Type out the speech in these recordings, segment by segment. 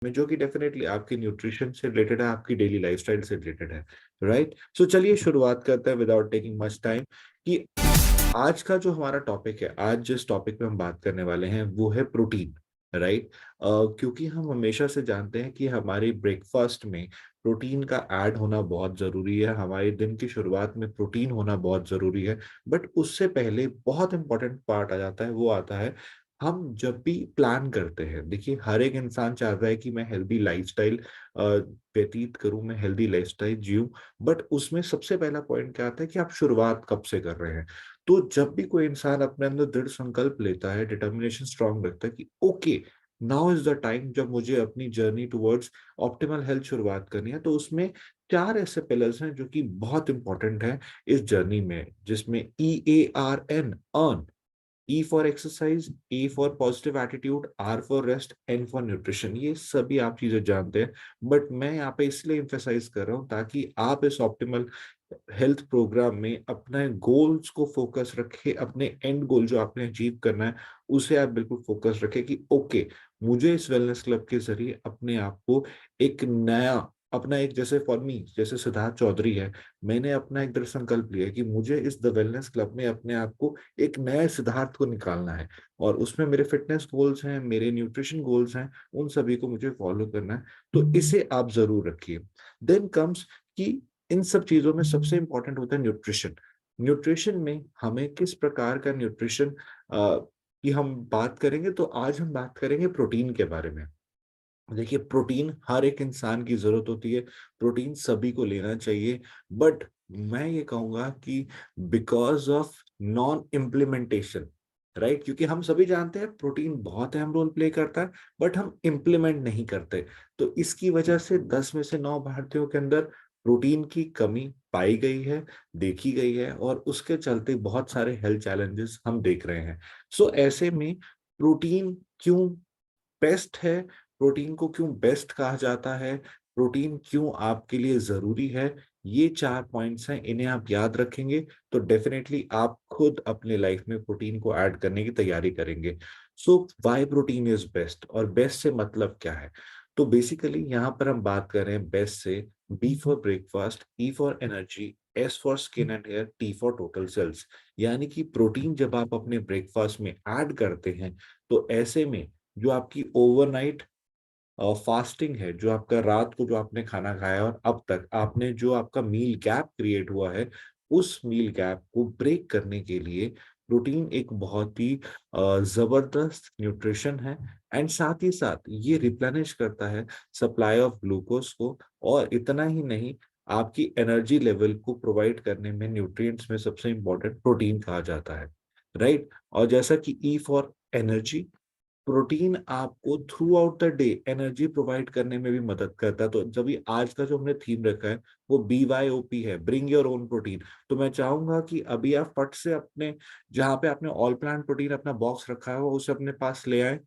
में, जो कि डेफिनेटली आपके न्यूट्रिशन से रिलेटेड है, आपकी डेली लाइफस्टाइल से रिलेटेड है, राइट? सो चलिए शुरुआत करते हैं विदाउट टेकिंग मच टाइम कि आज का जो हमारा टॉपिक है, आज जिस टॉपिक पे हम बात करने वाले हैं वो है प्रोटीन, राइट? क्योंकि हम हमेशा से जानते हैं कि हमारे ब्रेकफास्ट में प्रोटीन का ऐड होना बहुत जरूरी है, हमारे दिन की शुरुआत में प्रोटीन होना बहुत जरूरी है। बट उससे पहले बहुत इंपॉर्टेंट पार्ट आ जाता है, वो आता है हम जब भी प्लान करते हैं। देखिए, हर एक इंसान चाहता है कि मैं हेल्दी लाइफस्टाइल व्यतीत करूं, मैं हेल्दी लाइफस्टाइल जीऊं। बट उसमें सबसे पहला पॉइंट क्या आता है कि आप शुरुआत कब से कर रहे हैं। तो जब भी कोई इंसान अपने अंदर दृढ़ संकल्प लेता है, डिटर्मिनेशन स्ट्रांग रखता है कि okay, now is the time जब मुझे अपनी जर्नी टुवर्ड्स ऑप्टिमल हेल्थ शुरुआत करनी है, तो उसमें चार ऐसे पिलर्स हैं जो कि बहुत इंपॉर्टेंट है इस जर्नी में, जिसमें EARN, earn, E for exercise, A for positive attitude, R for rest, N for nutrition. ये सभी आप चीजें जानते हैं, बट मैं यहाँ पे इसलिए एम्फेसाइज कर रहा हूँ ताकि आप इस ऑप्टिमल हेल्थ प्रोग्राम में अपने गोल्स को फोकस रखें, अपने एंड गोल जो आपने अचीव करना है उसे आप बिल्कुल फोकस रखें कि ओके, मुझे इस वेलनेस क्लब के जरिए अपने आप को एक नया, अपना एक, जैसे फॉर मी, जैसे सिद्धार्थ चौधरी है, मैंने अपना एक दृढ़ संकल्प लिया है कि मुझे इस द वेलनेस क्लब में अपने आप को एक नए सिद्धार्थ को निकालना है। और उसमें मेरे फिटनेस गोल्स हैं, मेरे न्यूट्रिशन गोल्स हैं, उन सभी को मुझे फॉलो करना है। तो इसे आप जरूर रखिए। देन कम्स कि इन सब चीजों में सबसे इंपॉर्टेंट होता है न्यूट्रिशन। न्यूट्रिशन में हमें किस प्रकार का न्यूट्रिशन की हम बात करेंगे, तो आज हम बात करेंगे प्रोटीन के बारे में। देखिए, प्रोटीन हर एक इंसान की जरूरत होती है, प्रोटीन सभी को लेना चाहिए। बट मैं ये कहूंगा कि because of non implementation, right, क्योंकि हम सभी जानते हैं प्रोटीन बहुत अहम रोल प्ले करता है, बट हम इम्प्लीमेंट नहीं करते। तो इसकी वजह से 10 में से 9 भारतीयों के अंदर प्रोटीन की कमी पाई गई है, देखी गई है, और उसके चलते बहुत सारे हेल्थ चैलेंजेस हम देख रहे हैं। सो ऐसे में प्रोटीन क्यों बेस्ट है, प्रोटीन को क्यों बेस्ट कहा जाता है, प्रोटीन क्यों आपके लिए जरूरी है, ये 4 पॉइंट्स हैं, इन्हें आप याद रखेंगे तो डेफिनेटली आप खुद अपने लाइफ में प्रोटीन को ऐड करने की तैयारी करेंगे। So why protein is best, और बेस्ट से मतलब क्या है? तो बेसिकली यहाँ पर हम बात कर रहे हैं बेस्ट से। B for breakfast, E for energy, S for skin and hair, T for total cells. यानी कि प्रोटीन जब आप अपने ब्रेकफास्ट में ऐड करते हैं, तो ऐसे में जो आपकी ओवरनाइट फास्टिंग है, जो आपका रात को जो आपने खाना खाया और अब तक आपने जो आपका मील गैप क्रिएट हुआ है, उस मील गैप को ब्रेक करने के लिए प्रोटीन एक बहुत ही जबरदस्त न्यूट्रिशन है। एंड साथ ही साथ ये रिप्लेनिश करता है सप्लाई ऑफ ग्लूकोज को, और इतना ही नहीं, आपकी एनर्जी लेवल को प्रोवाइड करने में न्यूट्रिएंट्स में सबसे इंपॉर्टेंट प्रोटीन कहा जाता है, राइट? और जैसा कि ई फॉर एनर्जी, प्रोटीन आपको through out the day energy provide करने में भी मदद करता है। तो जब भी आज का जो हमने थीम रखा है वो BYOP है, ब्रिंग योर ओन प्रोटीन। तो मैं चाहूंगा कि अभी आप फट से अपने, जहाँ पे आपने ऑल प्लांट प्रोटीन अपना बॉक्स रखा है, वो उसे अपने पास ले आए,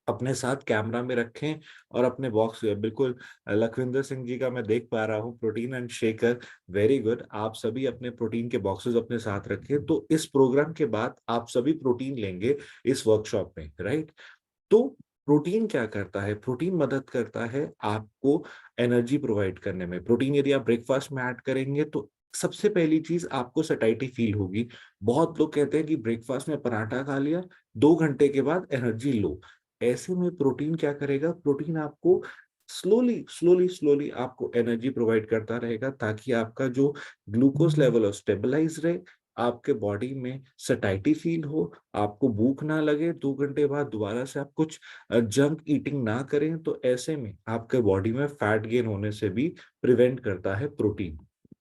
अपने साथ कैमरा में रखें, और अपने बॉक्स बिल्कुल, लखविंदर सिंह जी का मैं देख पा रहा हूँ, protein and shaker, very good. आप सभी अपने प्रोटीन के बॉक्सेस अपने साथ रखें, तो इस प्रोग्राम के बाद आप सभी प्रोटीन लेंगे इस वर्कशॉप में, राइट? तो प्रोटीन क्या करता है? प्रोटीन मदद करता है आपको एनर्जी प्रोवाइड करने में। प्रोटीन यदि आप ब्रेकफास्ट में ऐड करेंगे तो सबसे पहली चीज, आपको सटाइटी फील होगी। बहुत लोग कहते हैं कि ब्रेकफास्ट में पराठा खा लिया, 2 घंटे के बाद एनर्जी लो। ऐसे में प्रोटीन क्या करेगा? प्रोटीन आपको स्लोली स्लोली स्लोली आपको एनर्जी प्रोवाइड करता रहेगा, ताकि आपका जो ग्लूकोज लेवल है स्टेबलाइज रहे, आपके बॉडी में सटाइटी फील हो, आपको भूख ना लगे, 2 घंटे बाद दोबारा से आप कुछ जंक ईटिंग ना करें। तो ऐसे में आपके बॉडी में फैट गेन होने से भी प्रिवेंट करता है प्रोटीन।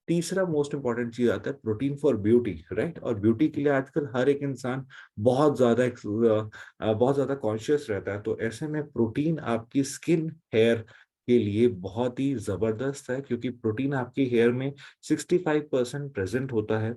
तीसरा मोस्ट इंपॉर्टेंट चीज आता है प्रोटीन फॉर ब्यूटी, राइट? और ब्यूटी के लिए आजकल हर एक इंसान बहुत ज्यादा कॉन्शियस रहता है। तो ऐसे में प्रोटीन आपकी स्किन, हेयर के लिए बहुत ही जबरदस्त है, क्योंकि प्रोटीन आपके हेयर में 65% प्रेजेंट होता है।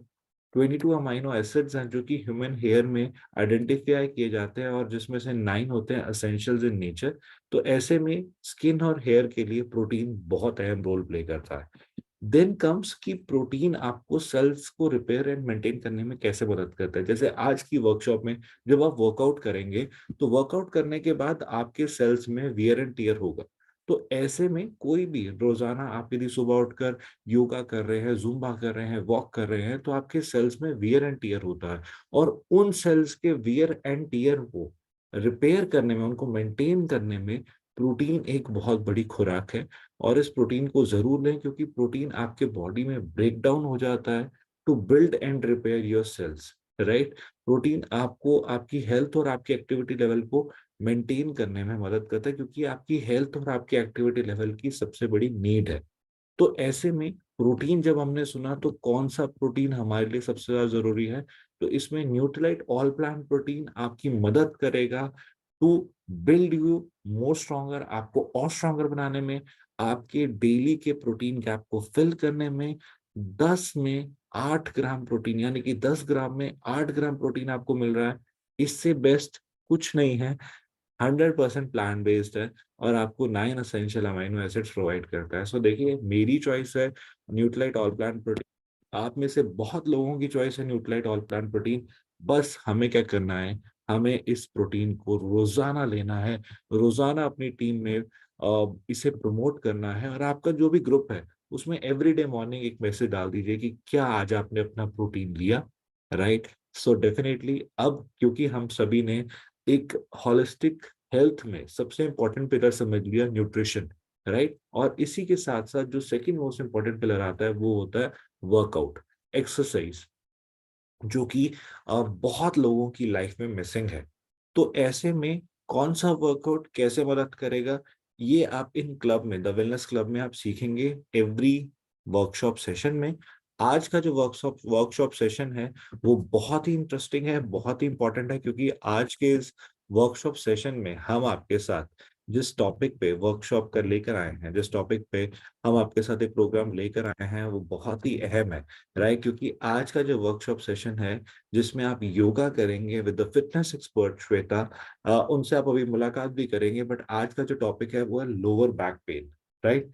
22 अमाइनो एसिड्स हैं जो कि ह्यूमन हेयर में आइडेंटिफाई किए जाते हैं, और जिसमें से 9 होते हैं असेंशियल्स इन नेचर। तो ऐसे में स्किन और हेयर के लिए प्रोटीन बहुत अहम रोल प्ले करता है। देन कम्स कि प्रोटीन आपको सेल्स को रिपेयर एंड मेंटेन करने में कैसे मदद करता है। जैसे आज की वर्कशॉप में जब आप वर्कआउट करेंगे तो वर्कआउट करने के बाद आपके सेल्स में वियर एंड टियर होगा। तो ऐसे में कोई भी रोजाना आप यदि सुबह उठकर योगा कर रहे हैं, जुम्बा कर रहे हैं, वॉक कर रहे हैं, तो आपके सेल्स में वियर एंड टियर होता है। और उन सेल्स के वियर एंड टियर को रिपेयर करने में, उनको मेंटेन करने में प्रोटीन एक बहुत बड़ी खुराक है। और इस प्रोटीन को जरूर लें, क्योंकि प्रोटीन आपके बॉडी में ब्रेक डाउन हो जाता है to build and repair your cells, right. Protein आपको आपकी हेल्थ और आपकी एक्टिविटी लेवल को मेंटेन करने में मदद करता है, क्योंकि आपकी हेल्थ और आपकी एक्टिविटी लेवल की सबसे बड़ी नीड है। तो ऐसे में प्रोटीन जब हमने सुना तो कौन सा प्रोटीन हमारे लिए सबसे ज्यादा जरूरी है, तो इसमें न्यूट्रीलाइट ऑल प्लांट प्रोटीन आपकी मदद करेगा to build you more stronger, आपको और स्ट्रॉन्गर बनाने में, आपके डेली के प्रोटीन गैप को फिल करने में। 10 में 8 ग्राम प्रोटीन, यानी कि 10 ग्राम में 8 ग्राम प्रोटीन आपको मिल रहा है। इससे बेस्ट कुछ नहीं है। 100% प्लांट बेस्ड है और आपको 9 असेंशियल अमीनो एसिड्स प्रोवाइड करता है। सो देखिए, मेरी चॉइस है न्यूट्रीलाइट ऑल प्लांट प्रोटीन। आप में से बहुत लोगों की चॉइस है न्यूट्रीलाइट ऑल प्लांट प्रोटीन। बस हमें क्या करना है, हमें इस प्रोटीन को रोजाना लेना है, रोजाना अपनी टीम में इसे प्रमोट करना है। और आपका जो भी ग्रुप है उसमें एवरीडे मॉर्निंग एक मैसेज डाल दीजिए कि क्या आज आपने अपना प्रोटीन लिया, राइट। सो डेफिनेटली अब क्योंकि हम सभी ने एक हॉलिस्टिक हेल्थ में सबसे इंपॉर्टेंट पिलर समझ लिया न्यूट्रिशन, राइट। और इसी के साथ साथ जो सेकंड मोस्ट इंपॉर्टेंट पिलर आता है वो होता है वर्कआउट, एक्सरसाइज, जो कि बहुत लोगों की लाइफ में मिसिंग है। तो ऐसे में कौन सा वर्कआउट कैसे मदद करेगा, ये आप इन क्लब में, द वेलनेस क्लब में आप सीखेंगे एवरी वर्कशॉप सेशन में। आज का जो वर्कशॉप सेशन है वो बहुत ही इंटरेस्टिंग है, बहुत ही इंपॉर्टेंट है, क्योंकि आज के इस वर्कशॉप सेशन में हम आपके साथ जिस टॉपिक पे वर्कशॉप कर लेकर आए हैं, जिस टॉपिक पे हम आपके साथ एक प्रोग्राम लेकर आए हैं, वो बहुत ही अहम है, राइट। क्योंकि आज का जो वर्कशॉप सेशन है जिसमें आप योगा करेंगे with the fitness expert Shweta, उनसे आप अभी मुलाकात भी करेंगे। बट आज का जो टॉपिक है वो है लोअर बैक पेन, राइट।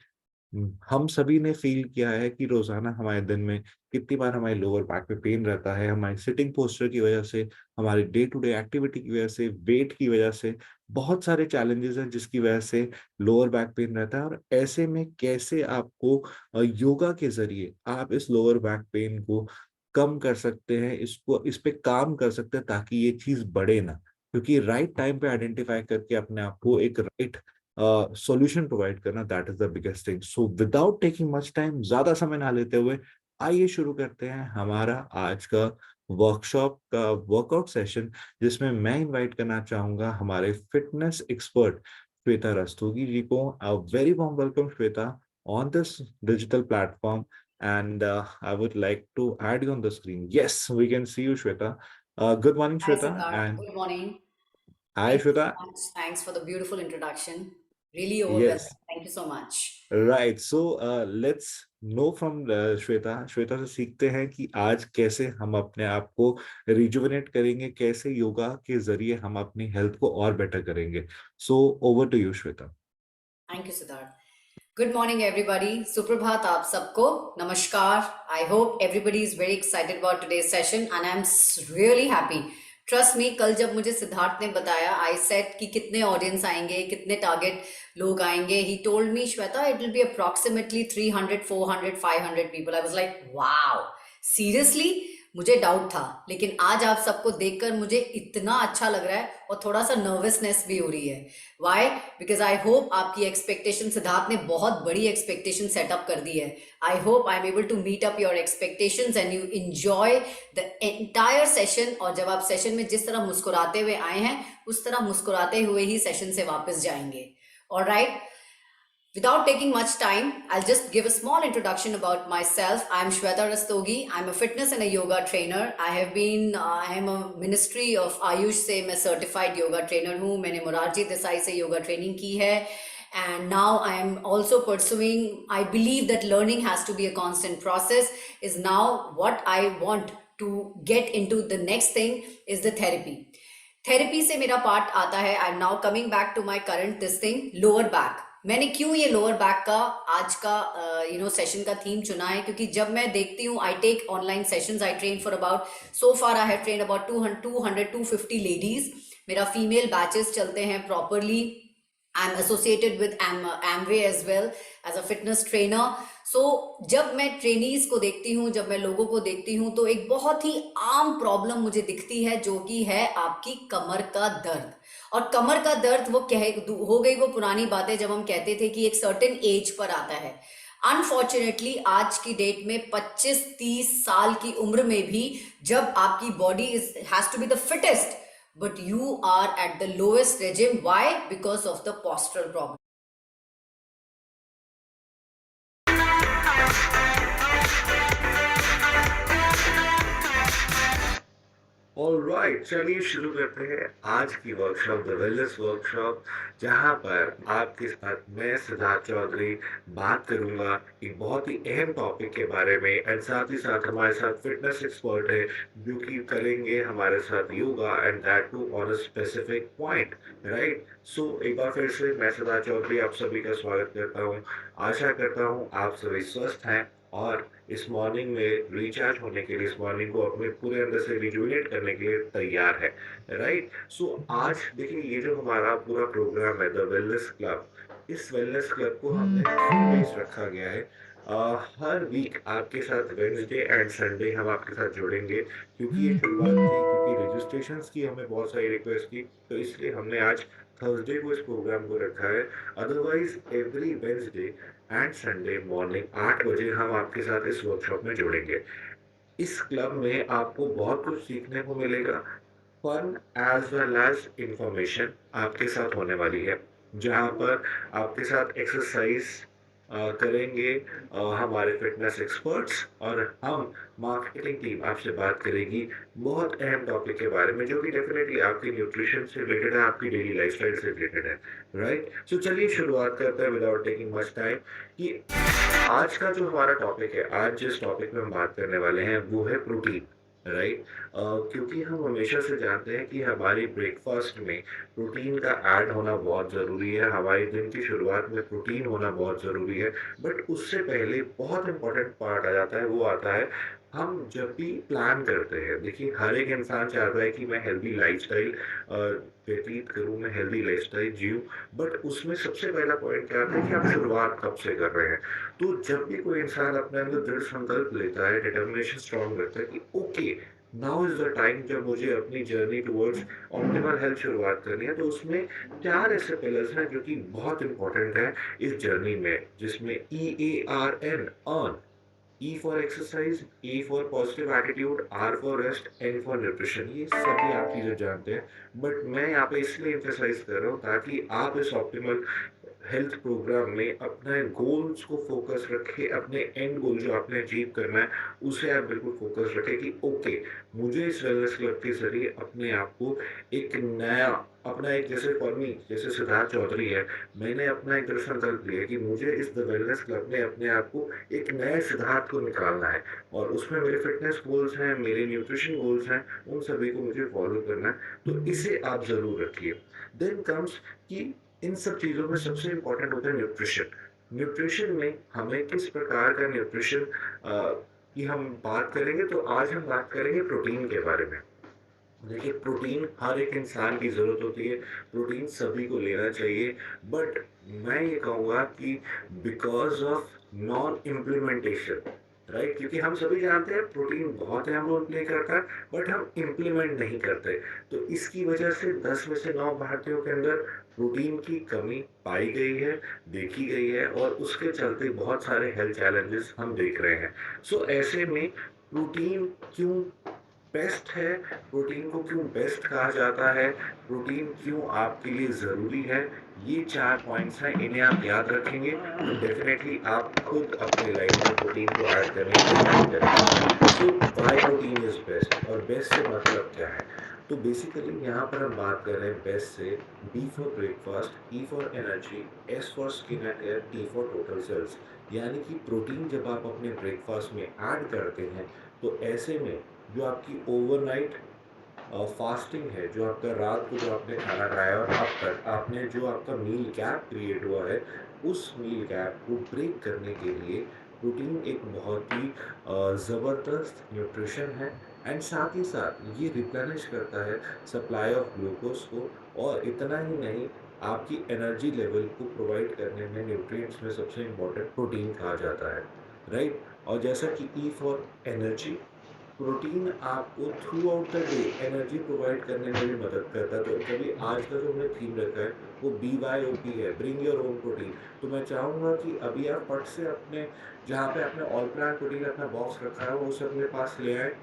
हम सभी ने फील किया है कि रोजाना हमारे दिन में कितनी बार हमारे लोअर बैक में पेन रहता है, हमारी सिटिंग पोस्चर की वजह से, हमारी डे टू डे एक्टिविटी की वजह से, वेट की वजह से, बहुत सारे चैलेंजेस हैं जिसकी वजह से लोअर बैक पेन रहता है। और ऐसे में कैसे आपको योगा के जरिए आप इस लोअर बैक पेन को कम कर सकते हैं, इसको इस पे काम कर सकते हैं ताकि ये चीज बढ़े ना। क्योंकि राइट टाइम पे आइडेंटिफाई करके अपने आप को एक राइट सॉल्यूशन प्रोवाइड करना, that is the biggest thing. So without taking much time, ज्यादा समय ना लेते हुए आइए शुरू करते हैं हमारा आज का वर्कशॉप का वर्कआउट सेशन, जिसमें मैं इनवाइट करना चाहूंगा हमारे फिटनेस एक्सपर्ट श्वेता रस्तोगी जी को। A very warm welcome Shweta on this digital platform, and I would like to add you on the screen. Yes, we can see you, Shweta. Good morning, Hi, Shweta, Siddharth. and Good morning. hi, Thank you Shweta. so much. Thanks for the beautiful introduction. Really overwhelming. Yes, Thank you so much. right. So let's know from Shweta. Shweta से सीखते हैं कि आज कैसे हम अपने आप को रिजुविनेट करेंगे, कैसे योगा के जरिए हम अपनी हेल्थ को और बेटर करेंगे। So over to you, Shweta. Thank you, Siddharth. Good morning, everybody. Suprabhat, aap sabko. Namaskar. I hope everybody is very excited about today's session, and I'm really happy. Trust me, कल जब मुझे सिद्धार्थ ने बताया, आई set कि कितने audience आएंगे, कितने target लोग आएंगे, he told me Shweta it will be approximately 300 400 500 people. I was like wow, seriously. मुझे डाउट था, लेकिन आज आप सबको देखकर मुझे इतना अच्छा लग रहा है और थोड़ा सा नर्वसनेस भी हो रही है। वाई? बिकॉज आई होप आपकी एक्सपेक्टेशन, सिद्धार्थ ने बहुत बड़ी एक्सपेक्टेशन सेटअप कर दी है। I hope I am able to meet up your expectations and you enjoy the entire session. और जब आप सेशन में जिस तरह मुस्कुराते हुए आए हैं, उस तरह मुस्कुराते हुए ही सेशन से वापस जाएंगे। Alright, without taking much time, I'll just give a small introduction about myself. I'm Shweta Rastogi. I'm a fitness and a yoga trainer. I am a Ministry of Ayush से मैं certified yoga trainer हूँ. मैंने मोरारजी देसाई से yoga training की है. And now I am also pursuing, I believe that learning has to be a constant process, is now what I want to get into. The next thing is the therapy से मेरा part आता है. I am now coming back to my current this thing, lower back. मैंने क्यों ये lower back का आज का सेशन का थीम चुना है, क्योंकि जब मैं देखती हूँ, I take online sessions, I train for about, so far I have train about 250 ladies. मेरा फीमेल बैचेस चलते हैं properly. I am associated with Amway as well as a fitness trainer. So जब मैं ट्रेनीज को देखती हूँ, जब मैं लोगों को देखती हूँ, तो एक बहुत ही आम प्रॉब्लम मुझे दिखती है, जो कि है आपकी कमर का दर्द। और कमर का दर्द वो कह हो गई वो पुरानी बातें जब हम कहते थे कि एक सर्टेन एज पर आता है। अनफॉर्चुनेटली आज की डेट में 25-30 साल की उम्र में भी जब आपकी body is has to be the fittest, but you are at the lowest regime. Why? Because of the postural problem. Alright, चलिए शुरू करते हैं आज की वर्कशॉप, द वेलनेस वर्कशॉप, जहां पर आपके साथ मैं सिद्धार्थ चौधरी बात करूंगा एक बहुत ही अहम टॉपिक के बारे में। एंड साथ ही साथ हमारे साथ फिटनेस एक्सपर्ट है जो कि करेंगे हमारे साथ yoga, and that too on a specific point, right. So एक बार फिर से मैं सिद्धार्थ चौधरी आप सभी का स्वागत करता हूं। आशा करता हूं आप सभी स्वस्थ हैं और इस मॉर्निंग में रिचार्ज होने के लिए, इस मॉर्निंग को अपने पूरे अंदर से रिजुविनेट करने के लिए तैयार है, राइट। सो आज देखिए, ये जो हमारा पूरा प्रोग्राम है द वेलनेस क्लब, इस वेलनेस क्लब को हमने थीम बेस्ड रखा गया है। हर वीक आपके साथ वेडनेसडे एंड संडे हम आपके साथ जुड़ेंगे, क्योंकि ये शुरुआत थी, क्योंकि रजिस्ट्रेशंस की हमें बहुत सारी रिक्वेस्ट की, तो इसलिए हमने आज थर्सडे को इस प्रोग्राम को रखा है। Otherwise every Wednesday and Sunday morning 8 बजे हम आपके साथ इस वर्कशॉप में जुड़ेंगे। इस क्लब में आपको बहुत कुछ सीखने को मिलेगा, fun as well as information आपके साथ होने वाली है, जहाँ पर आपके साथ एक्सरसाइज करेंगे हमारे फिटनेस एक्सपर्ट्स, और हम मार्केटिंग टीम आपसे बात करेगी बहुत अहम टॉपिक के बारे में, जो कि डेफिनेटली आपकी न्यूट्रिशन से रिलेटेड है, आपकी डेली लाइफस्टाइल से रिलेटेड है, राइट। सो चलिए शुरुआत करते हैं विदाउट टेकिंग मच टाइम कि आज का जो हमारा टॉपिक है, आज जिस टॉपिक में हम बात करने वाले हैं वो है प्रोटीन, राइट। क्योंकि हम हमेशा से जानते हैं कि हमारी ब्रेकफास्ट में प्रोटीन का ऐड होना बहुत ज़रूरी है, हमारे दिन की शुरुआत में प्रोटीन होना बहुत ज़रूरी है। बट उससे पहले बहुत इंपॉर्टेंट पार्ट आ जाता है, वो आता है हम जब भी प्लान करते हैं। देखिए, हर एक इंसान चाहता है कि मैं हेल्दी लाइफस्टाइल व्यतीत करूँ, मैं हेल्दी लाइफस्टाइल जीऊँ, बट उसमें सबसे पहला पॉइंट क्या आता है कि आप शुरुआत कब से कर रहे हैं। तो जब भी कोई इंसान अपने अंदर दृढ़ संकल्प लेता है, डिटर्मिनेशन स्ट्रांग रखता है कि okay, now is the time, जब मुझे अपनी जर्नी टुवर्ड्स ऑप्टिमल हेल्थ शुरुआत करनी है, तो उसमें 4 ऐसे पिलर्स हैं जो कि बहुत इंपॉर्टेंट है इस जर्नी में, जिसमें EARN, earn, E for exercise, E for positive attitude, R for rest, N for nutrition. ये सभी आप चीजें जानते हैं, बट मैं यहाँ पे इसलिए एम्फेसाइज कर रहा हूँ ताकि आप इस ऑप्टिमल हेल्थ प्रोग्राम में अपने गोल्स को फोकस रखें, अपने एंड गोल जो आपने अचीव करना है उसे आप बिल्कुल फोकस रखें कि ओके, मुझे इस वेलनेस क्लब के जरिए अपने आप को एक नया, अपना एक, जैसे फॉर मी, जैसे सिद्धार्थ चौधरी है, मैंने अपना एक दृढ़ संकल्प लिया कि मुझे इस द वेलनेस क्लब में अपने आप को एक नए सिद्धार्थ को निकालना है, और उसमें मेरे फिटनेस गोल्स हैं, मेरे न्यूट्रिशन गोल्स हैं, उन सभी को मुझे फॉलो करना है। तो इसे आप जरूर रखिए। देन कम्स कि इन सब चीज़ों में सबसे इम्पोर्टेंट होता है न्यूट्रिशन। न्यूट्रिशन में हमें किस प्रकार का न्यूट्रिशन की हम बात करेंगे, तो आज हम बात करेंगे प्रोटीन के बारे में। देखिए, प्रोटीन हर एक इंसान की ज़रूरत होती है, प्रोटीन सभी को लेना चाहिए, बट मैं ये कहूँगा कि because of non implementation, right, क्योंकि हम सभी जानते हैं प्रोटीन बहुत अहम रोल प्ले करता है, बट हम इम्प्लीमेंट नहीं करते। तो इसकी वजह से 10 में से 9 भारतीयों के अंदर प्रोटीन की कमी पाई गई है, देखी गई है, और उसके चलते बहुत सारे हेल्थ चैलेंजेस हम देख रहे हैं। सो ऐसे में प्रोटीन क्यों बेस्ट है, प्रोटीन को क्यों बेस्ट कहा जाता है, प्रोटीन क्यों आपके लिए ज़रूरी है, ये 4 पॉइंट्स हैं, इन्हें आप याद रखेंगे तो डेफिनेटली आप खुद अपने लाइफ में प्रोटीन को ऐड करने की तैयारी करेंगे। So why protein is best, और बेस्ट से मतलब क्या है। तो बेसिकली यहाँ पर हम बात कर रहे हैं बेस्ट से। B for breakfast, E for energy, S for skin and hair, T for total cells. यानी कि प्रोटीन जब आप अपने ब्रेकफास्ट में ऐड करते हैं, तो ऐसे में जो आपकी ओवरनाइट फास्टिंग है, जो आपका रात को जो आपने खाना खाया और अब तक आपने जो आपका मील गैप क्रिएट हुआ है, उस मील गैप को ब्रेक करने के लिए प्रोटीन एक बहुत ही ज़बरदस्त न्यूट्रिशन है। एंड साथ ही साथ ये रिप्लेनिश करता है सप्लाई ऑफ ग्लूकोज को, और इतना ही नहीं, आपकी एनर्जी लेवल को प्रोवाइड करने में न्यूट्रिएंट्स में सबसे इम्पोर्टेंट प्रोटीन कहा जाता है, राइट? और जैसा कि ई फॉर एनर्जी, प्रोटीन आपको through out the day energy provide करने में भी मदद करता है। तो जब ये आज का जो हमने थीम रखा है, वो BYOP है, ब्रिंग योर ओन प्रोटीन। तो मैं चाहूँगा कि अभी आप फट से अपने, जहाँ पे आपने ऑल प्लांट प्रोटीन अपना बॉक्स रखा है, वो उसे अपने पास ले आएँ,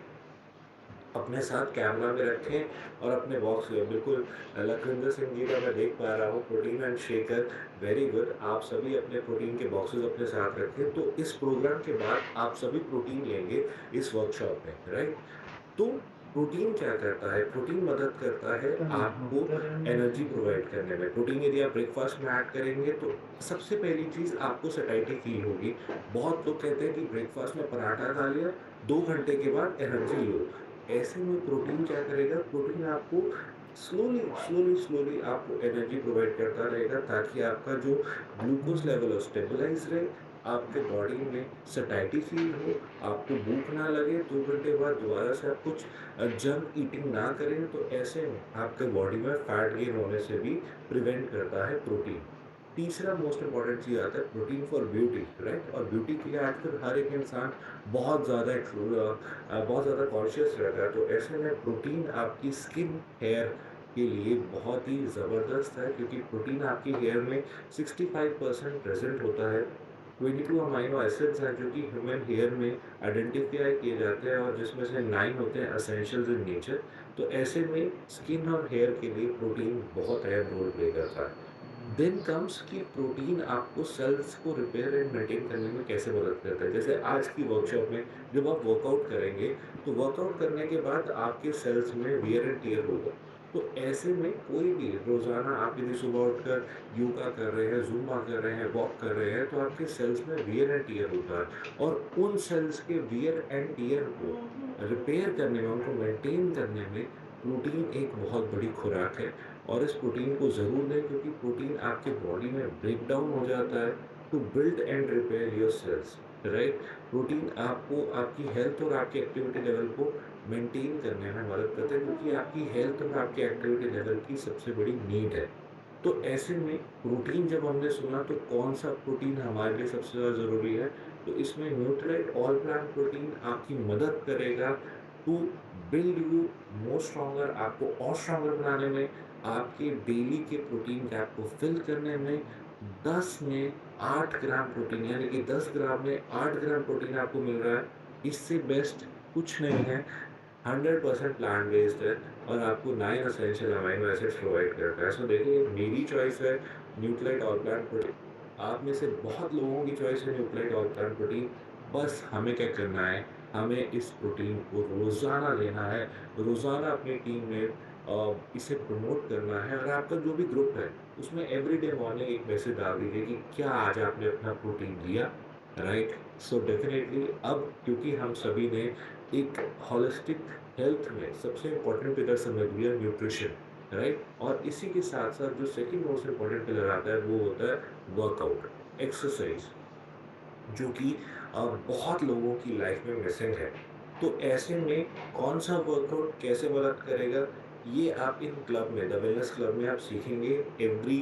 अपने साथ कैमरा में रखें और अपने बॉक्स बिल्कुल लखविंदर सिंह जी का मैं देख पा रहा हूँ, protein and shaker, very good. आप सभी अपने प्रोटीन के बॉक्सेस अपने साथ रखें। तो इस प्रोग्राम के बाद आप सभी प्रोटीन लेंगे इस वर्कशॉप में, राइट? तो प्रोटीन क्या करता है? प्रोटीन मदद करता है आपको एनर्जी प्रोवाइड करने में। प्रोटीन यदि आप ब्रेकफास्ट में ऐड करेंगे तो सबसे पहली चीज़ आपको सैटिस्फाइड फील होगी। बहुत लोग कहते हैं कि ब्रेकफास्ट में पराठा खा लिया, 2 घंटे के बाद एनर्जी लो। ऐसे में प्रोटीन क्या करेगा? प्रोटीन आपको स्लोली आपको एनर्जी प्रोवाइड करता रहेगा, ताकि आपका जो ग्लूकोज़ लेवल है स्टेबलाइज़ रहे, आपके बॉडी में सैटिस्फाइड फील हो, आपको भूख ना लगे, 2 घंटे बाद दोबारा से आप कुछ जंक ईटिंग ना करें। तो ऐसे में आपके बॉडी में फैट गेन होने से भी प्रिवेंट करता है प्रोटीन। तीसरा मोस्ट इम्पोर्टेंट चीज़ आता है प्रोटीन फॉर ब्यूटी, राइट? और ब्यूटी के लिए आजकल हर एक इंसान बहुत ज़्यादा कॉन्शियस रहता है। तो ऐसे में प्रोटीन आपकी स्किन, हेयर के लिए बहुत ही ज़बरदस्त है, क्योंकि प्रोटीन आपकी हेयर में 65% प्रेज़ेंट होता है। 22 अमाइनो एसिड्स हैं जो कि ह्यूमन हेयर में आइडेंटिफाई किए जाते हैं, और जिसमें से 9 होते हैं एसेंशियल्स इन नेचर। तो ऐसे में स्किन और हेयर के लिए प्रोटीन बहुत अहम रोल प्ले करता है। देन कम्स कि प्रोटीन आपको सेल्स को रिपेयर एंड मेंटेन करने में कैसे मदद करता है। जैसे आज की वर्कशॉप में जब आप वर्कआउट करेंगे, तो वर्कआउट करने के बाद आपके सेल्स में वियर एंड टियर होगा। तो ऐसे में कोई भी रोज़ाना आप यदि सुबह उठकर योगा कर रहे हैं, ज़ुम्बा कर रहे हैं, वॉक कर रहे हैं, तो आपके सेल्स में वियर एंड टियर होता है, और उन सेल्स के वियर एंड टियर को रिपेयर करने में, उनको मेंटेन करने में प्रोटीन एक बहुत बड़ी खुराक है। और इस प्रोटीन को ज़रूर लें, क्योंकि प्रोटीन आपके बॉडी में ब्रेक डाउन हो जाता है to build and repair your cells, right? Protein आपको आपकी हेल्थ और आपकी एक्टिविटी लेवल को मेंटेन करने में मदद करता है, क्योंकि आपकी हेल्थ और आपकी एक्टिविटी लेवल की सबसे बड़ी नीड है। तो ऐसे में प्रोटीन जब हमने सुना, तो कौन-सा प्रोटीन हमारे लिए सबसे ज़्यादा ज़रूरी है? तो इसमें न्यूट्रिएंट ऑल प्लांट प्रोटीन आपकी मदद करेगा to build you more stronger, आपको और स्ट्रॉन्गर बनाने में, आपके डेली के प्रोटीन गैप को फिल करने में। 10 में 8 ग्राम प्रोटीन, यानी कि 10 ग्राम में 8 ग्राम प्रोटीन आपको मिल रहा है। इससे बेस्ट कुछ नहीं है। 100% प्लांट बेस्ड है, और आपको 9 एसेंशियल अमीनो एसिड्स प्रोवाइड करता है। सो देखिए, मेरी चॉइस है न्यूक्लिएट और प्लांट प्रोटीन। आप में से बहुत लोगों की चॉइस है न्यूक्लिएट और प्लांट प्रोटीन। बस हमें क्या करना है, हमें इस प्रोटीन को रोज़ाना लेना है, रोज़ाना अपनी टीम में इसे प्रमोट करना है। और आपका जो भी ग्रुप है, उसमें एवरीडे मॉर्निंग एक मैसेज डाल दीजिए कि क्या आज आपने अपना प्रोटीन लिया, राइट? सो डेफिनिटली अब, क्योंकि हम सभी ने एक होलिस्टिक हेल्थ में सबसे इम्पोर्टेंट पिलर समझ लिया न्यूट्रिशन, राइट? और इसी के साथ-साथ जो सेकंड मोस्ट इम्पोर्टेंट पिलर आता है, वो होता है वर्कआउट, एक्सरसाइज़। जो कि बहुत लोगों की लाइफ में मिसिंग है। तो ऐसे में कौन-सा वर्कआउट कैसे मदद करेगा, ये आप इन क्लब में, द वेलनेस क्लब में आप सीखेंगे एवरी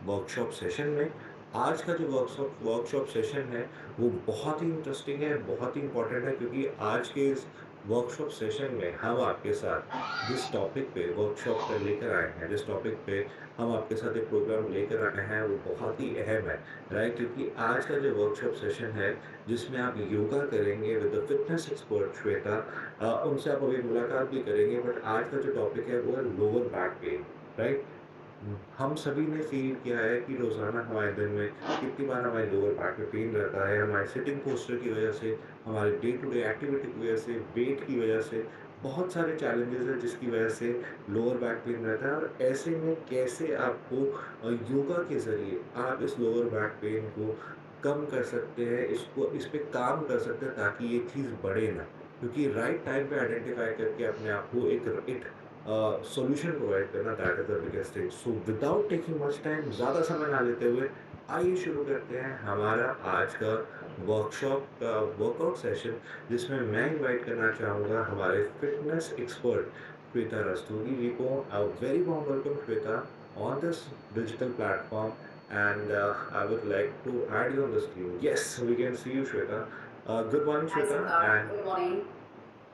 वर्कशॉप सेशन में। आज का जो वर्कशॉप सेशन है, वो बहुत ही इंटरेस्टिंग है, बहुत ही इम्पोर्टेंट है, क्योंकि आज के इस वर्कशॉप सेशन में हम आपके साथ जिस टॉपिक पे वर्कशॉप पे लेकर आए हैं, जिस टॉपिक पे हम आपके साथ एक प्रोग्राम लेकर आए हैं, वो बहुत ही अहम है, राइट? क्योंकि आज का जो वर्कशॉप सेशन है, जिसमें आप योगा करेंगे with the fitness expert Shweta, उनसे आप अभी मुलाकात भी करेंगे। बट आज का जो टॉपिक है, वो है लोअर बैक पेन, राइट? हम सभी ने फ़ील किया है कि रोज़ाना हमारे दिन में कितनी बार हमारे लोअर बैक में पेन रहता है, हमारे सिटिंग पोस्चर की वजह से, हमारे डे टू डे एक्टिविटी की वजह से, वेट की वजह से, बहुत सारे चैलेंजेस हैं जिसकी वजह से लोअर बैक पेन रहता है। और ऐसे में कैसे आपको योगा के ज़रिए आप इस लोअर बैक पेन को कम कर सकते हैं, इस पे काम कर सकते हैं, ताकि ये चीज़ बढ़े ना। क्योंकि राइट टाइम पे आइडेंटिफ़ाई करके अपने आप को एक सॉल्यूशन प्रोवाइड करना, that is the biggest thing. So without taking much time, ज़्यादा समय ना लेते हुए, आइए शुरू करते हैं हमारा आज का वर्कशॉप का वर्कआउट सेशन, जिसमें मैं इनवाइट करना चाहूँगा हमारे फिटनेस एक्सपर्ट श्वेता रस्तोगी जी को। Very warm welcome Shweta on this digital platform, and I would like to add you on the screen. Yes, we can see you, Shweta. Good morning, Hi, Shweta, Siddharth. and Good morning.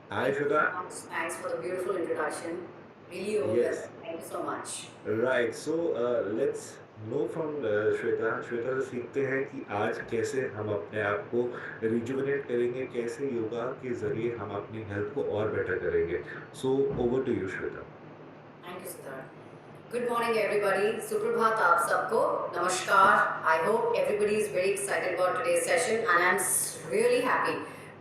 hi, Thank you so Shweta. much. Thanks for the beautiful introduction. Really Yes, overwhelming. Thank you so much. right. So let's know from Shweta. Shweta से सीखते हैं कि आज कैसे हम अपने आप को रिजुविनेट करेंगे, कैसे योगा के जरिए हम अपनी हेल्थ को और बेटर करेंगे। So over to you, Shweta. Thank you, Siddharth. Good morning, everybody. Suprabhat aap sabko. Namaskar. I hope everybody is very excited about today's session, and I'm really happy.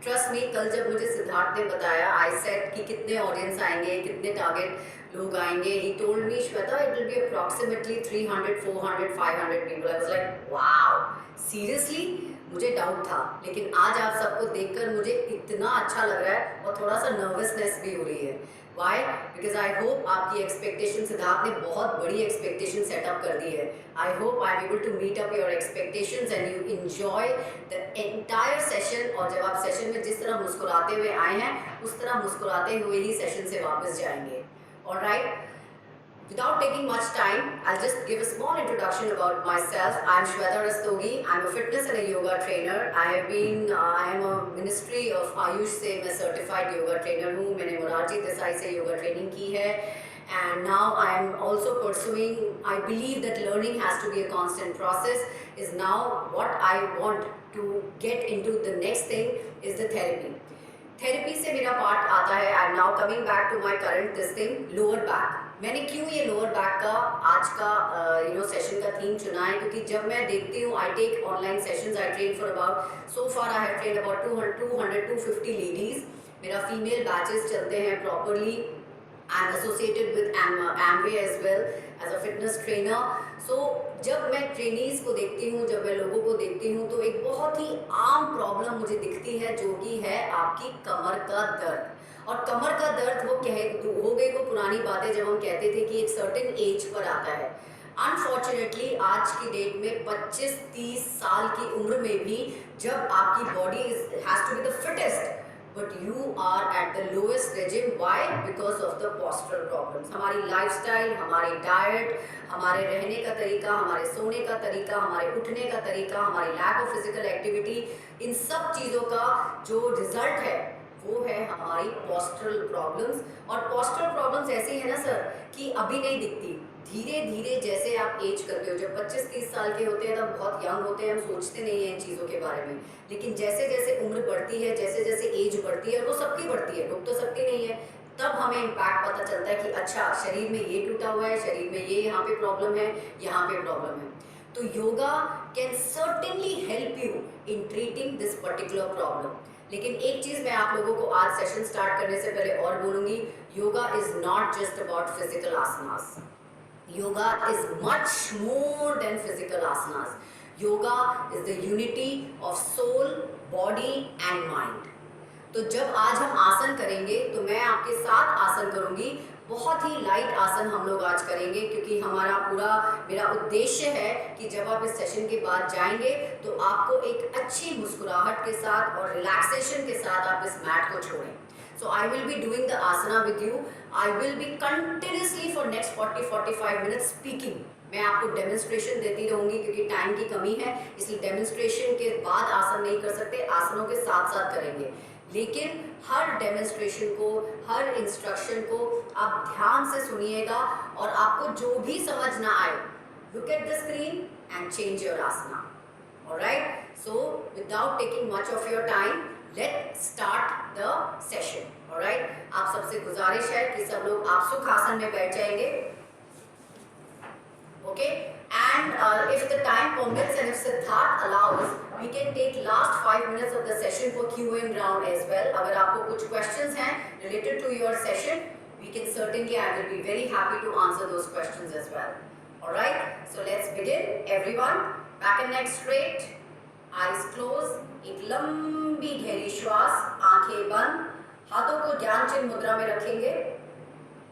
Trust me, कल जब मुझे सिद्धार्थ ने बताया, I said कि कितने audience आएंगे, कितने target लोग आएंगे. He told me, Shweta, it will be approximately 300, 400, 500 people. I was like, wow, seriously? मुझे डाउट था, लेकिन आज आप सबको देखकर मुझे इतना अच्छा लग रहा है और थोड़ा सा नर्वसनेस भी हो रही है. वाई? बिकॉज आई होप आपकी एक्सपेक्टेशन, सिद्धार्थ ने बहुत बड़ी एक्सपेक्टेशन सेटअप कर दी है. I hope I am able to meet up your expectations and you enjoy the entire session. और जब आप सेशन में जिस तरह मुस्कुराते हुए आए हैं, उस तरह मुस्कुराते हुए ही सेशन से वापस जाएंगे. Alright, without taking much time, I'll just give a small introduction about myself. I'm Shweta Rastogi. I'm a fitness and a yoga trainer. I am a Ministry of Ayush से मैं certified yoga trainer हूँ. मैंने मोरारजी देसाई से yoga training की है. And now I am also pursuing, I believe that learning has to be a constant process, is now what I want to get into. The next thing is the therapy. Therapy से मेरा part आता है. I am now coming back to my current this thing, lower back. मैंने क्यों ये lower back का आज का सेशन का थीम चुना है, क्योंकि जब मैं देखती हूँ, I take online sessions, I train for about, so far I have train about 250 ladies. मेरा फीमेल बैचेस चलते हैं properly. I am associated with Amway as well as a fitness trainer. So जब मैं ट्रेनीज को देखती हूँ, जब मैं लोगों को देखती हूँ, तो एक बहुत ही आम प्रॉब्लम मुझे दिखती है, जो कि है आपकी कमर का दर्द. और कमर का दर्द हो गई वो पुरानी बातें जब हम कहते थे कि एक सर्टेन एज पर आता है. अनफॉर्चुनेटली आज की डेट में 25-30 साल की उम्र में भी जब आपकी body has to be the fittest, but you are at the lowest regime. Why? Because of the postural problems. हमारी लाइफस्टाइल, हमारी डाइट, हमारे रहने का तरीका, हमारे सोने का तरीका, हमारे उठने का तरीका, हमारी लैक ऑफ फिजिकल एक्टिविटी, इन सब चीज़ों का जो रिजल्ट है वो है हमारी पोस्टरल प्रॉब्लम्स. और पोस्टरल प्रॉब्लम्स ऐसी है ना सर कि अभी नहीं दिखती, धीरे धीरे जैसे आप एज करते हो. जब 25-30 साल के होते हैं तब बहुत यंग होते हैं, हम सोचते नहीं हैं इन चीज़ों के बारे में. लेकिन जैसे जैसे उम्र बढ़ती है, जैसे जैसे एज बढ़ती है, और वो सबकी बढ़ती है, लोग तो सबकी नहीं है, तब हमें इम्पैक्ट पता चलता है कि अच्छा शरीर में ये टूटा हुआ है, शरीर में ये यहाँ पे प्रॉब्लम है, यहाँ पे प्रॉब्लम है. तो yoga can certainly help you in treating this particular problem. लेकिन एक चीज़ मैं आप लोगों को आज सेशन स्टार्ट करने से पहले और बोलूँगी, yoga is not just about physical asanas. Yoga is much more than physical asanas. Yoga is the unity of soul, body and mind. तो जब आज हम आसन करेंगे तो मैं आपके साथ आसन करूंगी. बहुत ही लाइट आसन हम लोग आज करेंगे, क्योंकि मेरा उद्देश्य है कि जब आप इस सेशन के बाद जाएंगे तो आपको एक अच्छी मुस्कुराहट के साथ और रिलैक्सेशन के साथ आप इस मैट को छोड़ें. So I will be doing the asana with you. I will be continuously for next 40-45 minutes speaking. मैं आपको डेमोन्स्ट्रेशन देती रहूँगी, क्योंकि टाइम की कमी है, इसलिए डेमोन्स्ट्रेशन के बाद आसन नहीं कर सकते, आसनों के साथ साथ करेंगे. लेकिन हर डेमोन्स्ट्रेशन को, हर इंस्ट्रक्शन को आप ध्यान से सुनिएगा, और आपको जो भी समझ ना आए, look at the screen and change your asana. Alright? So without taking much of your time, let's start the session. Alright? आप सबसे गुजारिश है कि सब लोग आप सुख आसन में बैठ जाएंगे. Okay? And if the time permits and if Siddharth allows, we can take last 5 minutes of the session for Q&A round as well. अगर आपको कुछ questions हैं related to your session, we can certainly, I will be very happy to answer those questions as well. Alright? So let's begin. Everyone, back and neck straight, eyes closed. एक लंबी गहरी श्वास, आंखें बंद, हाथों को ज्ञान चिन्ह मुद्रा में रखेंगे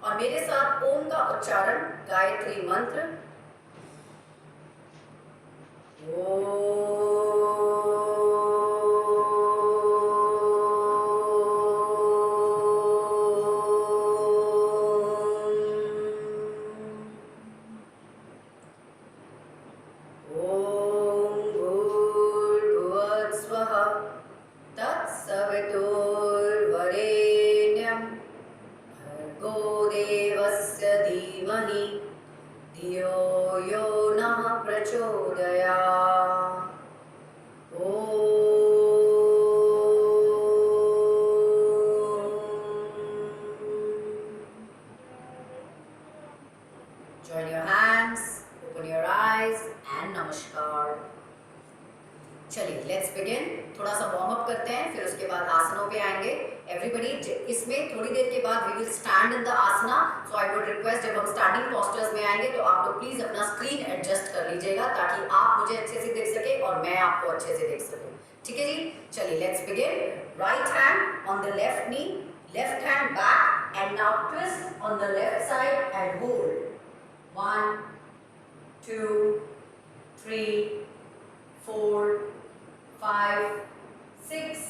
और मेरे साथ ओम का उच्चारण, गायत्री मंत्र Join your hands, open your eyes and namaskar. चलिए लेट्स बिगिन. थोड़ा सा वार्म अप करते हैं, फिर उसके बाद आसनों पे आएंगे. एवरीबडी, इसमें थोड़ी देर के बाद we will stand in the asana. So I would request, जब हम स्टैंडिंग पोस्चर्स में आएंगे तो आप लोग प्लीज अपना स्क्रीन एडजस्ट कर लीजिएगा ताकि आप मुझे अच्छे से देख सके और मैं आपको अच्छे से देख सकूं. ठीक है जी, चलिए let's begin. Right hand on the left knee, left hand back and now twist on the left side and hold. 1 2 3 4 5 6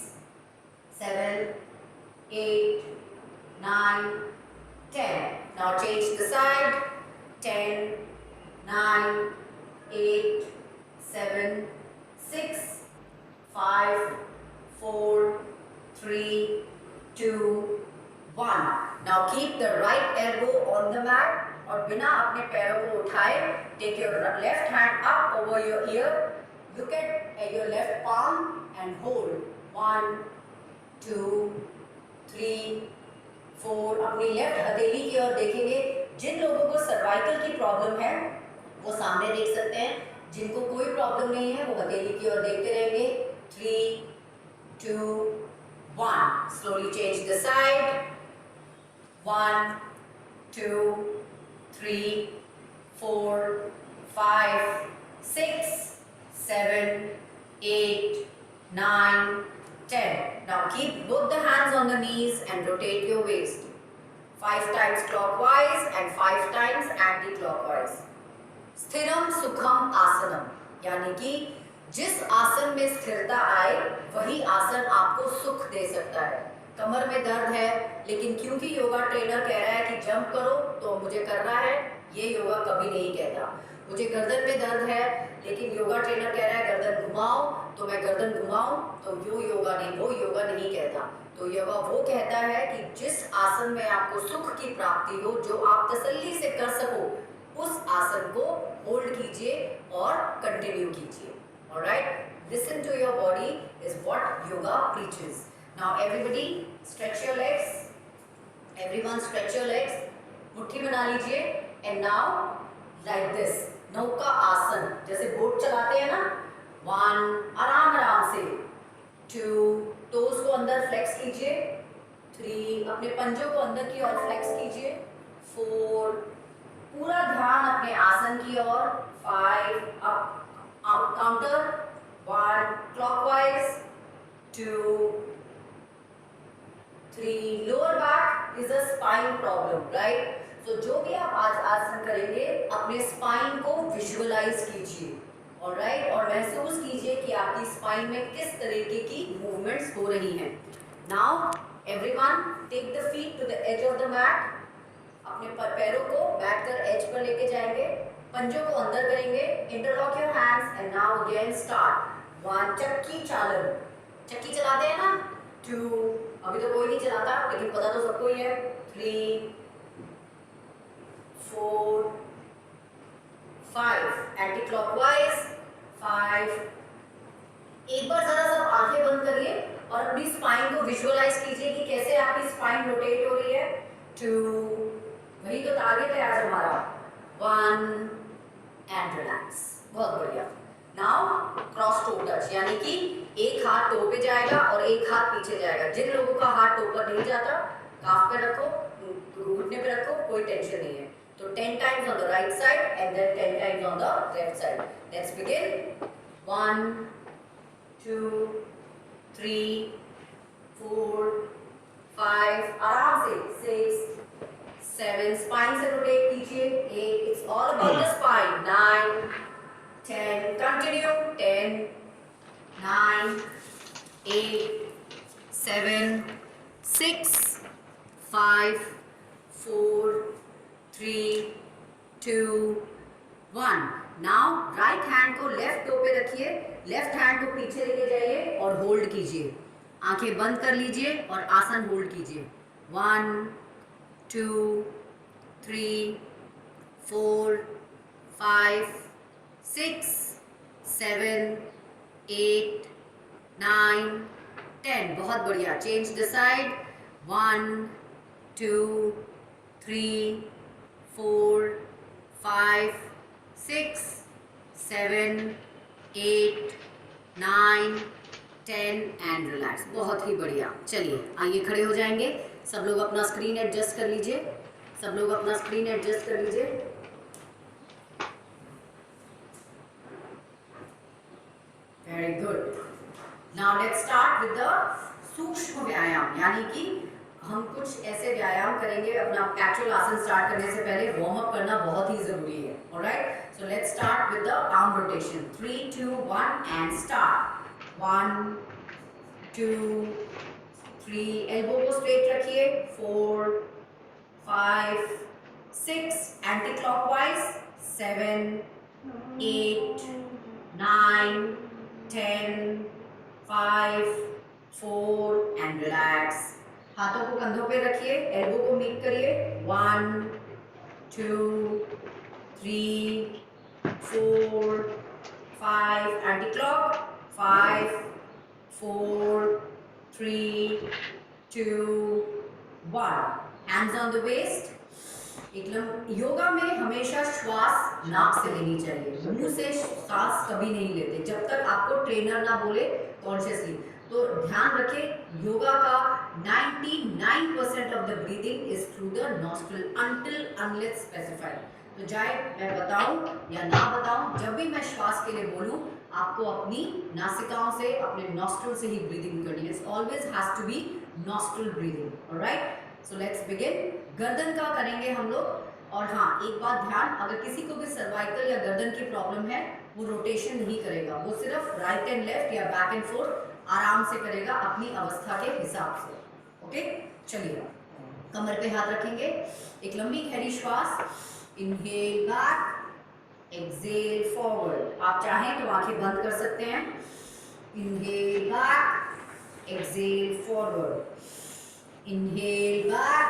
7 8 9 10. Now change the side. 10 9 8 7 6 5 4 3 2 1. Now keep the right elbow on the mat और बिना अपने पैरों को उठाए, take your left hand up over your ear. Look at your left palm and hold. 1 2 3 4. अपनी left हथेली की ओर देखेंगे. जिन लोगों को सर्वाइकल की प्रॉब्लम है वो सामने देख सकते हैं. जिनको कोई प्रॉब्लम नहीं है वो हथेली की ओर देखते रहेंगे. 3 2 1. Slowly change the side. 1 2 3 4 5 6 7 8 9 10. Now keep both the hands on the knees and rotate your waist 5 times clockwise and 5 times anti-clockwise. स्थिरम सुखम आसनम, यानी कि जिस आसन में स्थिरता आए वही आसन आपको सुख दे सकता है. कमर में दर्द है लेकिन क्योंकि योगा ट्रेनर कह रहा है कि जंप करो तो मुझे करना है, ये योगा कभी नहीं कहता. मुझे गर्दन में दर्द है लेकिन योगा ट्रेनर कह रहा है गर्दन घुमाओ तो मैं गर्दन घुमाऊं, तो वो योगा नहीं कहता. तो योगा वो कहता है कि जिस आसन में आपको सुख की प्राप्ति हो, जो आप तसल्ली से कर सको, उस आसन को होल्ड कीजिए और कंटिन्यू कीजिए. Alright, listen to your body is what yoga preaches. Now everybody stretch your legs. Everyone stretch your legs. मुट्ठी बना लीजिए. And now like this, नौका आसन, जैसे बोट चलाते हैं ना. 1, आराम से. 2, टोज को अंदर फ्लेक्स कीजिए. 3, अपने पंजों को अंदर की ओर फ्लेक्स कीजिए. 4, पूरा ध्यान अपने आसन की ओर. 5, up counter. 1, clockwise. 2 3. Lower back is a spine problem, right. तो जो भी आप आज आसन करेंगे अपने स्पाइन को विजुअलाइज कीजिए. ऑलराइट, और महसूस कीजिए कि आपकी स्पाइन में किस तरीके की मूवमेंट्स हो रही हैं. Now everyone take the feet to the edge of the mat. अपने पैरों को मैट कर एज पर लेके जाएंगे. पंजों को अंदर करेंगे. Interlock your hands and now again start. 1, चक्की चालन. चक्की चलाते हैं ना. 2, अभी तो कोई नहीं चलाता लेकिन पता तो सबको ही है. 3 4 5, एंटी क्लॉकवाइज. 5. एक बार जरा सब आंखें बंद करिए और अपनी स्पाइन को विजुअलाइज कीजिए कि कैसे आपकी स्पाइन रोटेट हो रही है. 2, वही तो टारगेट है आज हमारा. 1 एंड रिलैक्स. बहुत बढ़िया. नाउ क्रॉस टो टच, यानी कि एक हाथ टो पे जाएगा और एक हाथ पीछे जाएगा. जिन लोगों का हाथ टो पर नहीं जाता, काफ पे रखो, घुटने पे रखो, कोई टेंशन नहीं है. तो 10 times on the right side and then 10 times on the left side. Let's begin. 1 2 3 4 5, आराम से. 6 7, स्पाइन से रोटेट कीजिए, 8, it's all about the spine, 9, 10, continue, 10, 9, 8, 7, 6, 5, 4, 3, 2, 1. Now right hand को लेफ्ट टो पे रखिए, लेफ्ट हैंड को पीछे लेके जाइए और होल्ड कीजिए, आंखें बंद कर लीजिए और आसन होल्ड कीजिए. 1, 2, 3, 4, 5, 6, 7, 8, 9, 10. बहुत बढ़िया. Change the side. 1, 2, 3, 4, 5, 6, 7, 8, 9, 10 and relax. बहुत ही बढ़िया. चलिए आइए खड़े हो जाएंगे. सब लोग अपना स्क्रीन एडजस्ट कर लीजिए, सब लोग अपना स्क्रीन एडजस्ट कर लीजिए. Very good. Now let's start with the सूक्ष्म व्यायाम, यानी कि हम कुछ ऐसे व्यायाम करेंगे. अपना एक्चुअल आसन स्टार्ट करने से पहले वार्म अप करना बहुत ही जरूरी है. Alright, so let's start with the arm rotation. 3, 2, 1 and start. 1, 2, 3, elbow को स्ट्रेट रखिए. 4, 5, 6, एंटी क्लॉकवाइज. 7, 8, 9, 10, 5, 4 and relax. हाथों को कंधों पे रखिए, एल्बो को मीट करिए. 1, 2, 3, 4, 5, anti clock. 5, 4, 3, 2, 1. Hands on the waist. एकदम योगा में हमेशा श्वास नाक से लेनी चाहिए, मुंह से सांस कभी नहीं लेते जब तक आपको ट्रेनर ना बोले कॉन्शियसली. तो ध्यान रखें, योगा का 99% of the breathing is through the nostril until unless specified. तो चाहे मैं बताऊं या ना बताऊं, जब भी मैं श्वास के लिए बोलूं आपको अपनी नासिकाओं से, अपने नॉस्ट्रिल से ही ब्रीदिंग करनी है. Always has to be nostril breathing. Alright, so let's begin. गर्दन का करेंगे हम लोग. और हाँ, एक बात ध्यान, अगर किसी को भी सर्वाइकल या गर्दन की प्रॉब्लम है वो रोटेशन नहीं करेगा, वो सिर्फ राइट एंड लेफ्ट या बैक एंड फोर्थ आराम से करेगा अपनी अवस्था के हिसाब से. ओके, चलिए कमर पे हाथ रखेंगे. एक लंबी गहरी श्वास. Inhale back, exhale forward. आप चाहें तो आंखें बंद कर सकते हैं. Inhale back, exhale forward. Inhale back,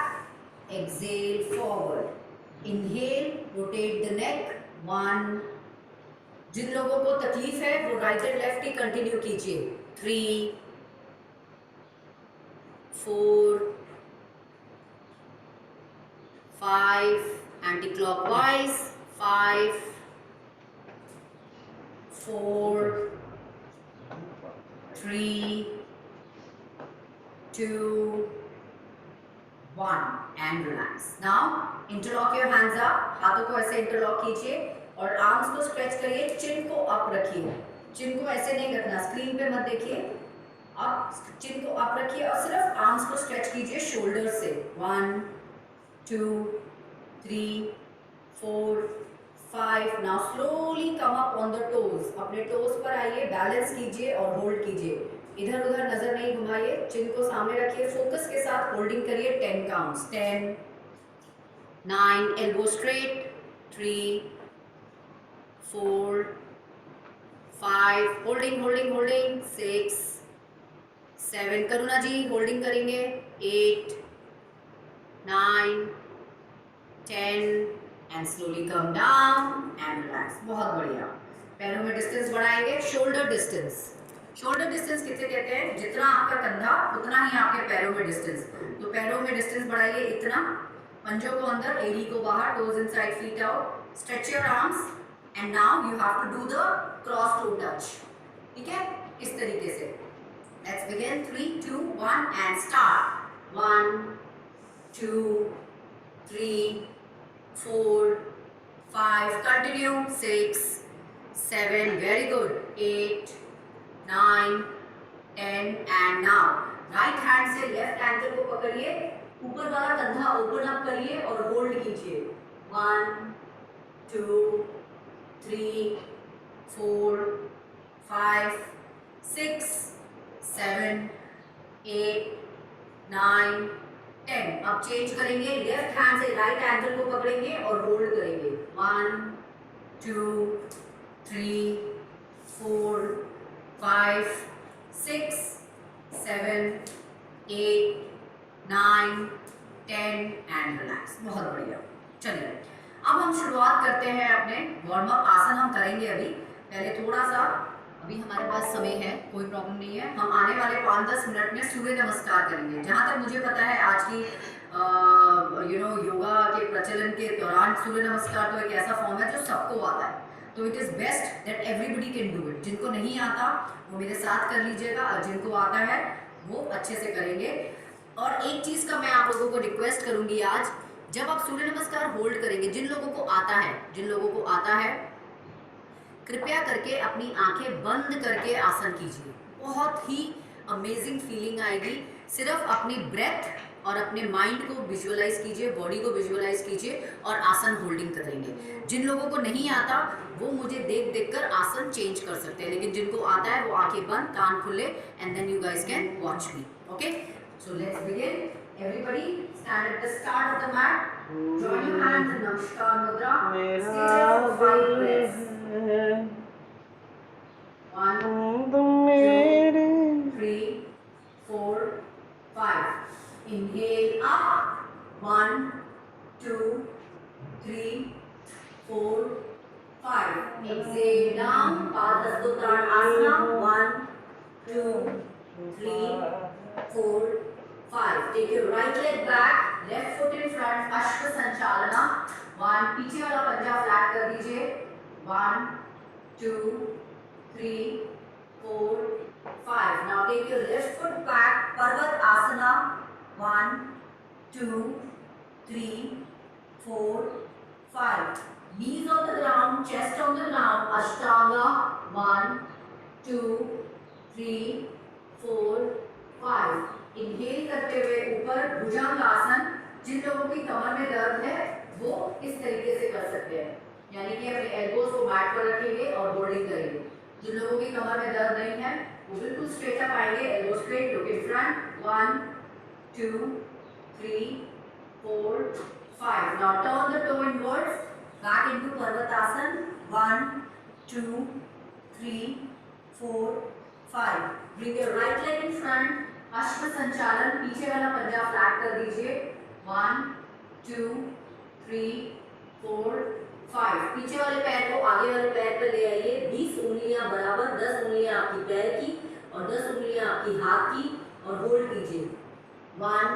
exhale forward. Inhale, rotate the neck. 1. जिन लोगों को तकलीफ है वो right and left he continue कीजिए. 3, 4, 5, anti clockwise. 5, 4, 3, 2, 1 and relax. Now interlock your hands up. हाथों को ऐसे इंटरलॉक कीजिए और आर्म्स को स्ट्रेच करिए. चिन को अप रखिए, चिन को ऐसे नहीं रखना, स्क्रीन पे मत देखिए. आप चिन को अप रखिए और सिर्फ आर्म्स को स्ट्रेच कीजिए शोल्डर से. 1, 2, 3, 4, 5. Now slowly come up on the toes. अपने टोज पर आइए, बैलेंस कीजिए और होल्ड कीजिए. इधर उधर नजर नहीं घुमाइए, चिन को सामने रखिए, फोकस के साथ होल्डिंग करिए. 10 counts. 10, 9, elbow straight. 3, 4, 5, holding holding holding. 6, 7, करुणा जी होल्डिंग करेंगे. 8, 9, 10 and slowly come down and relax. बहुत बढ़िया. पैरों में डिस्टेंस बढ़ाएंगे. Shoulder distance. शोल्डर डिस्टेंस किसे कहते हैं? जितना आपका कंधा उतना ही आपके पैरों में डिस्टेंस. तो पैरों में डिस्टेंस बढ़ाइए इतना. पंजों को अंदर, एड़ी को बाहर, toes inside, feet out. Stretch your arms and now you have to do the cross to touch. ठीक है, इस तरीके से. Let's begin. 3, 2, 1 and start. 1, 2, 3, 4, 5, continue. 6, 7, very good. 8, 9, 10 and now right hand से लेफ्ट एंकल को पकड़िए, ऊपर वाला कंधा ओपन अप करिए और होल्ड कीजिए। 1 2 3 4 5 6 7 8 9 10। अब चेंज करेंगे, लेफ्ट हैंड से राइट एंगल को पकड़ेंगे और होल्ड करेंगे। 1 2 3 4 5 6 7 8 9 10 एंड रिलैक्स। बहुत बढ़िया। चलिए अब हम शुरुआत करते हैं अपने वार्म अप आसन हम करेंगे अभी। पहले थोड़ा सा, अभी हमारे पास समय है, कोई प्रॉब्लम नहीं है। हम आने वाले 5-10 मिनट में सूर्य नमस्कार करेंगे। जहाँ तक मुझे पता है आज की योगा के प्रचलन के दौरान सूर्य नमस्कार तो एक ऐसा फॉर्म है जो सबको आता है, तो it is best that everybody can do it. जिनको नहीं आता वो मेरे साथ कर लीजिएगा, और जिनको आता है वो अच्छे से करेंगे। और एक चीज का मैं आप लोगों को रिक्वेस्ट करूंगी आज, जब आप सूर्य नमस्कार होल्ड करेंगे, जिन लोगों को आता है कृपया करके अपनी आंखें बंद करके आसन कीजिए। बहुत ही अमेजिंग फीलिंग आएगी। सिर्फ अपनी ब्रेथ और अपने माइंड को विजुअलाइज कीजिए, बॉडी को विजुअलाइज कीजिए और आसन होल्डिंग करेंगे। जिन लोगों को नहीं आता वो मुझे देख कर आसन चेंज कर सकते हैं, लेकिन जिनको आता है वो आंखें बंद, कान खुले, and then you guys can watch me. Okay, so let's begin. Everybody stand at the start of the mat. Join your hands in Namaskar Mudra. Stay there for 5 breaths. 1 2 3 4 5. Inhale up. 1 2 3 4 5. Exhale down. Padhasthottanasana. 1 2 3 4 5. Take your right leg back, left foot in front, Ashwa Sanchalana. 1, पीछे वाला पंजा flat कर दीजिए। 1 2 3 4 5. Now take your left foot back, Parvat Asana. 1 2 3 4 5. Knees on the ground, chest on the ground, Ashtanga. 1 2 3 4 5. Inhale करते हुए ऊपर भुजंग आसन। जिन लोगों की कमर में दर्द है वो इस तरीके से कर सकते हैं, यानी कि अपने एल्बोज को मैट पर रखेंगे और होल्डिंग करेंगे। जिन लोगों की कमर में दर्द नहीं है वो बिल्कुल स्ट्रेट अप आएंगे, elbow straight, look in front. 1 2 3 4 5. Now turn the toe inwards, back into Parvatasana. 1 2 3 4 5. Bring your right leg in front, अश्व संचालन। पीछे वाला पंजा फ्लैट कर दीजिए। 1 2 3 4 5. पीछे वाले पैर को आगे वाले पैर पर ले आइए। 20 उंगलियां बराबर, 10 उंगलियां आपकी पैर की और 10 उंगलियां आपकी हाथ की, और होल्ड कीजिए। 1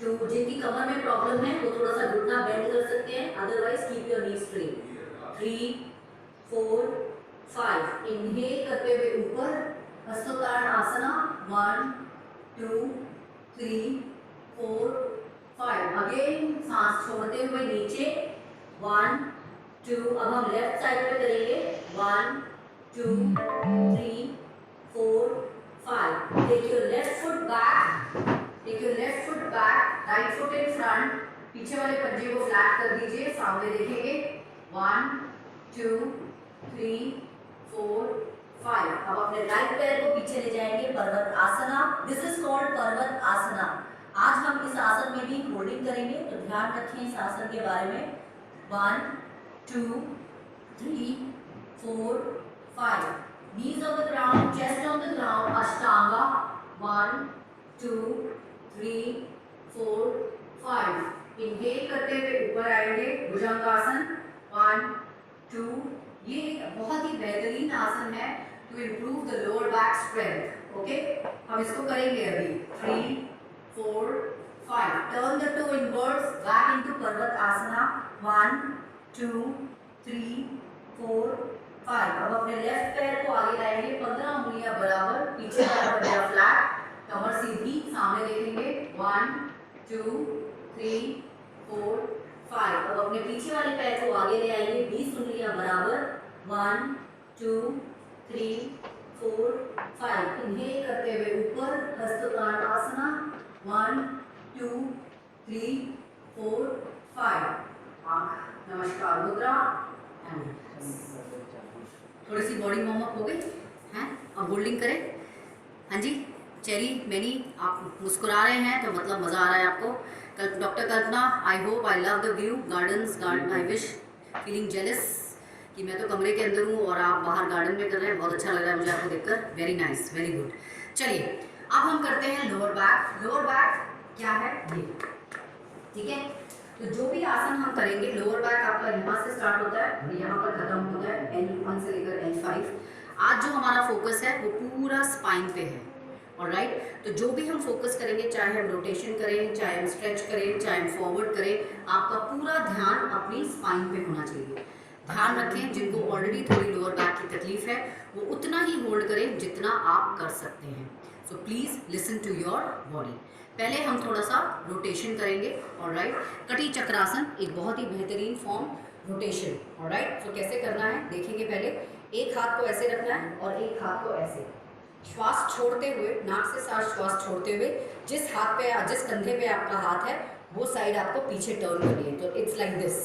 2. जिनकी कमर में प्रॉब्लम है वो थोड़ा सा घुटना बेंड कर सकते हैं, otherwise keep your knee straight. 3 4 5. Inhale करते हुए ऊपर हस्तोत्तारण आसना। 1 2 3 4 5. अगेन सांस छोड़ते हुए नीचे। 1 2. अब हम लेफ्ट साइड पे करेंगे। 1 2 3 4 5. Take your left foot back, right foot in front. पीछे वाले पंजे को फ्लैट कर दीजिए, सामने देखेंगे। 1 2 3 4 5. अब अपने राइट पैर को पीछे ले जाएंगे, पर्वत आसना। दिस इज कॉल्ड पर्वत आसना। आज हम इस आसन में भी होल्डिंग करेंगे, तो ध्यान रखें इस आसन के बारे में। 1 2 3 4 5. Knees on the ground, chest on the ground, Ashtanga. 1 2 3 4 5. Inhale करते हुए ऊपर आएंगे, भुजंगासन। 1 2. ये एक बहुत ही बेहतरीन आसन है to improve the lower back strength. Okay, हम इसको करेंगे अभी। 3 4 5. Turn the toe inwards, back into Parvat Asana. 1 2 3 4 5. अब अपने लेफ्ट पैर को आगे लाएंगे, 15 उंगलियां बराबर, पीछे वाला पंजा फ्लैट, कमर सीधी, सामने देखेंगे। 1 2 3 4 5. अब अपने पीछे वाले पैर को आगे ले आएंगे, 20 उंगलियां बराबर। 1 2 3 4 5. इनहेल करते हुए ऊपर हस्तोत्तारण आसना। 1 2 3 4 5 आंख नमस्कार मुद्रा एंड थोड़ी सी बॉडी वार्म अप हो गई हैं। अब होल्डिंग करें। हाँ जी, चेरी मैनी आप मुस्कुरा रहे हैं तो मतलब मज़ा आ रहा है आपको। Doctor Kalpana, I hope I love the view gardens garden, I wish feeling jealous कि मैं तो कमरे के अंदर हूँ और आप बाहर गार्डन में कर रहे हैं। बहुत अच्छा लग रहा है मुझे आपको देखकर। Very nice, very good. चलिए अब हम करते हैं लोअर बैक। लोअर बैक क्या है ये, ठीक है। तो जो भी आसन हम करेंगे, लोअर बैक आपका यहाँ से स्टार्ट होता है और यहाँ पर खत्म होता है L1 से लेकर L5। आज जो हमारा फोकस है वो पूरा स्पाइन पे है। ऑलराइट, तो जो भी हम फोकस करेंगे, चाहे हम रोटेशन करें, चाहे हम स्ट्रेच करें, चाहे हम फॉरवर्ड करें, आपका पूरा ध्यान अपनी स्पाइन पे होना चाहिए। ध्यान रखें, जिनको ऑलरेडी थोड़ी लोअर बैक की तकलीफ है वो उतना ही होल्ड करें जितना आप कर सकते हैं। So please listen to your body. पहले हम थोड़ा सा रोटेशन करेंगे। ऑलराइट, कटी चक्रासन एक बहुत ही बेहतरीन फॉर्म रोटेशन। ऑलराइट, तो कैसे करना है देखेंगे। पहले एक हाथ को ऐसे रखना है और एक हाथ को ऐसे, श्वास छोड़ते हुए, नाक से सांस श्वास छोड़ते हुए, जिस हाथ पे जिस कंधे पे आपका हाथ है वो साइड आपको पीछे टर्न करनी है। तो इट्स लाइक दिस,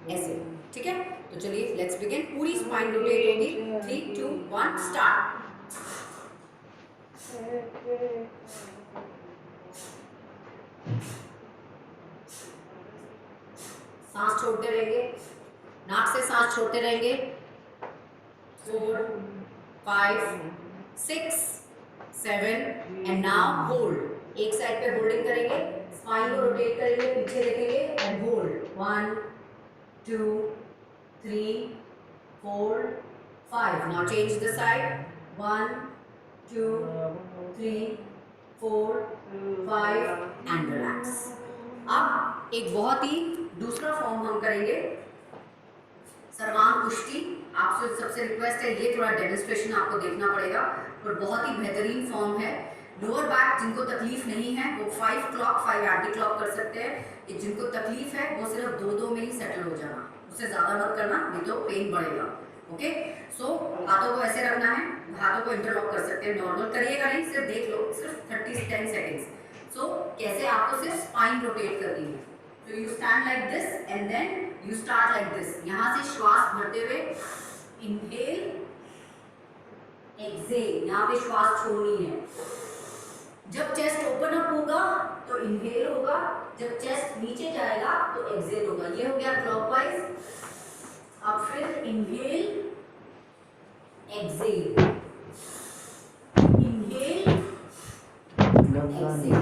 ऐसे, ठीक है। तो चलिए लेट्स बिगिन। पूरी स्पाइन रोटेट होगी। 3 2 1 स्टार्ट। सांस छोड़ते रहेंगे, नाक से सांस छोड़ते रहेंगे। 4 5 6 7 एंड नाउ होल्ड। एक साइड पे होल्डिंग करेंगे, स्पाइन को रोटेट करेंगे, पीछे देखेंगे and hold. 1 2 3 4 5। Now change the side. 1 2 3 4 5 and relax. अब एक बहुत ही दूसरा फॉर्म हम करेंगे, सर्वांग पुष्टि। आपसे सबसे रिक्वेस्ट है, ये थोड़ा डेमोन्स्ट्रेशन आपको देखना पड़ेगा और बहुत ही बेहतरीन फॉर्म है। लोअर बैक जिनको तकलीफ नहीं है वो 5 क्लॉक 5 एंटी क्लॉक कर सकते हैं। जिनको तकलीफ है वो सिर्फ 2 में ही सेटल हो जाना, उससे ज़्यादा मत करना, नहीं तो पेन बढ़ेगा। ओके, सो हाथों को ऐसे रखना है, हाथों को इंटरलॉक कर सकते हैं। नॉर्मल करिएगा नहीं, सिर्फ देख लो, सिर्फ 10 सेकेंड्स। सो कैसे आपको सिर्फ स्पाइन रोटेट करनी है। तो you stand like this and then you start like this. यहाँ से श्वास भरते हुए इनहेल एक्सेल, यहाँ पे श्वास छोड़नी है। जब चेस्ट ओपन अप होगा तो इनहेल होगा, जब चेस्ट नीचे जाएगा तो एक्सेल होगा। ये हो गया क्लॉकवाइज। अब फिर इनहेल एक्सेल, इनहेल एक्सेल,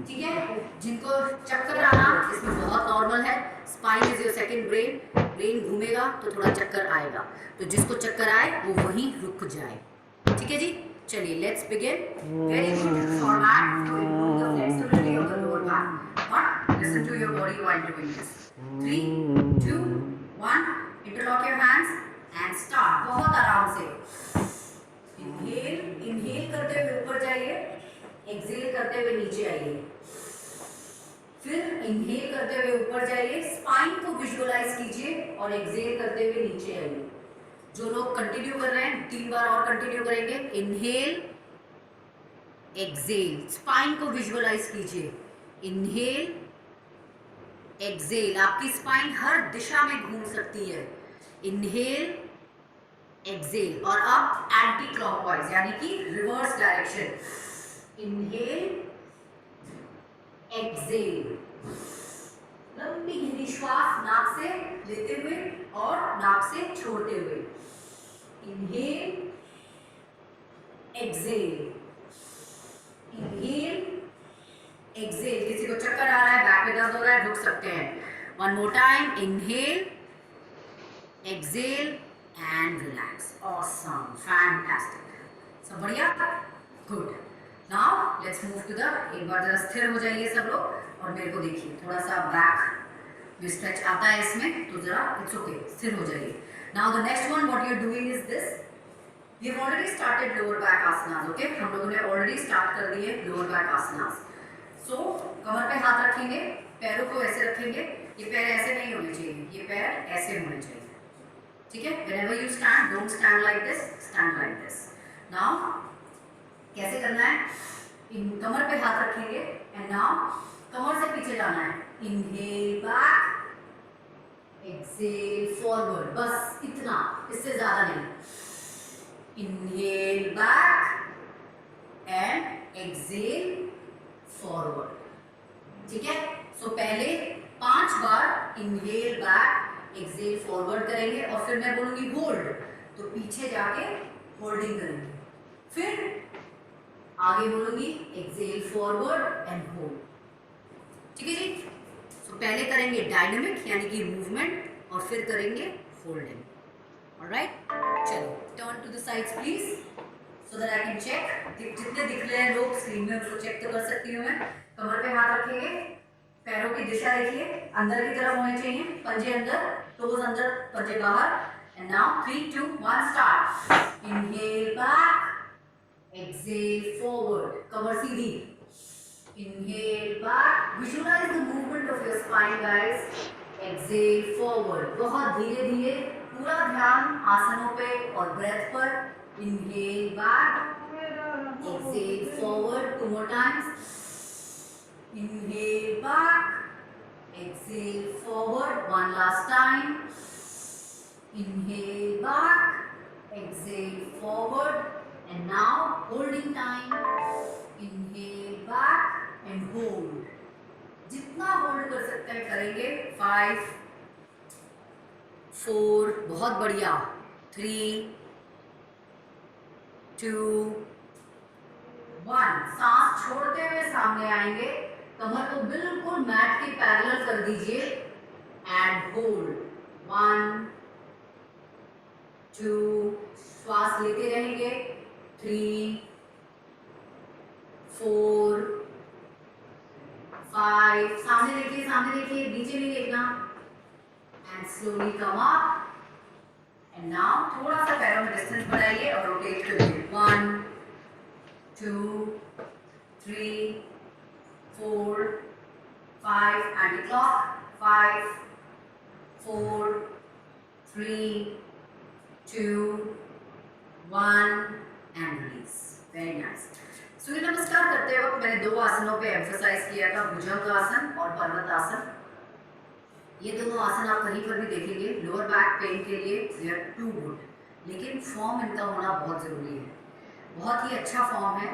ठीक है। जिनको चक्कर आना इसमें बहुत नॉर्मल है। Spine is your second brain, brain घूमेगा तो थोड़ा चक्कर आएगा, तो जिसको चक्कर आए वो वहीं रुक जाए, ठीक है जी। चलिए let's begin. Very good format to improve the flexibility of the lower back, but listen to your body while doing this. 3 2 1 interlock your hands and start। बहुत आराम से इनहेल, इनहेल करते हुए ऊपर जाइए, एक्सेल करते हुए नीचे आइए, फिर इनहेल करते हुए ऊपर जाइए, स्पाइन को विजुअलाइज कीजिए और एक्सेल करते हुए नीचे आइए। जो लोग कंटिन्यू कर रहे हैं 3 बार और कंटिन्यू करेंगे। इनहेल एक्सेल, स्पाइन को विजुअलाइज कीजिए, इनहेल एक्सेल। आपकी स्पाइन हर दिशा में घूम सकती है। इनहेल एक्सेल, और अब एंटी क्लॉकवाइज यानी कि रिवर्स डायरेक्शन। इनहेल एक्सेल, लंबी गहरी श्वास नाक से लेते हुए और नाक से छोड़ते हुए। Inhale exhale, inhale Excel. किसी को चक्कर आ रहा है, बैक में दर्द हो रहा है, रुक सकते हैं। One more time, inhale exhale and relax. Awesome, fantastic, सब बढ़िया, good. Now let's move to the, एक बार जरा स्थिर हो जाइए सब लोग और मेरे को देखिए। थोड़ा सा बैक में स्ट्रेच आता है इसमें, तो जरा इट्स ओके, स्थिर हो जाइए। Now the next one what you are doing is this. We have already started lower back asanas. Okay, हम लोगों ने ऑलरेडी स्टार्ट कर दिए लोअर बैक आसनास। सो कमर पे हाथ रखेंगे, पैरों को ऐसे रखेंगे। ये पैर ऐसे नहीं होने चाहिए, ये पैर ऐसे होने चाहिए, ठीक है। Whenever you stand, don't stand like this, stand like this. Now कैसे करना है? इन कमर पे हाथ रखेंगे एंड नाउ कमर से पीछे जाना है. इनहेल बैक, एक्सेल फॉरवर्ड, बस इतना, इससे ज्यादा नहीं. Inhale back and exhale forward. ठीक है? सो पहले 5 बार इनहेल बैक एक्सेल फॉरवर्ड करेंगे और फिर मैं बोलूंगी होल्ड, तो पीछे जाके होल्डिंग करेंगे. फिर आगे बोलूंगी एक्सेल फॉरवर्ड एंड होल्ड. ठीक है जी? सो पहले करेंगे डायनेमिक यानी कि मूवमेंट और फिर करेंगे होल्डिंग. ऑलराइट, चलो turn to the sides please so that I can check. जितने दिख रहे हैं लोग स्क्रीन में उनको चेक तो कर सकती हूँ मैं. कमर पे हाथ रखेंगे, पैरों की दिशा देखिए, अंदर की तरफ होने चाहिए, पंजे अंदर, टोज अंदर, पंजे बाहर. And now 3 2 1 start. Inhale back, exhale forward, Qamar Sidhi. Inhale back, visualize the movement of your spine guys. Exhale forward, बहुत धीरे धीरे, पूरा ध्यान आसनों पे और breath पर. Inhale back, exhale forward, 2 more times. Inhale back, exhale forward, 1 last time. Inhale back, exhale forward. And now holding time. Inhale back and hold. जितना होल्ड कर सकते हैं करेंगे. 5 4, बहुत बढ़िया. 3 2 1. सांस छोड़ते हुए सामने आएंगे, कमर को बिल्कुल मैट के पैरेलल कर दीजिए एंड होल्ड. 1 2, श्वास लेते रहेंगे. 3 4 5, सामने देखिए, सामने देखिए, नीचे नहीं देखना. And slowly come up. And now थोड़ा सा पैरों में डिस्टेंस बढ़ाइए और रोटेट करिए. 1 2 3 4 5 anti clock. 5 4 3 2 1 and release. Very nice. Surya Namaskar करते वक्त मैंने 2 आसनों पे एम्फसाइज किया था, भुजंग आसन और पर्वत आसन. ये दोनों आसन आप कहीं पर भी देखेंगे लोअर बैक पेन के लिए दे आर टू गुड, लेकिन फॉर्म इनका होना बहुत ज़रूरी है. बहुत ही अच्छा फॉर्म है.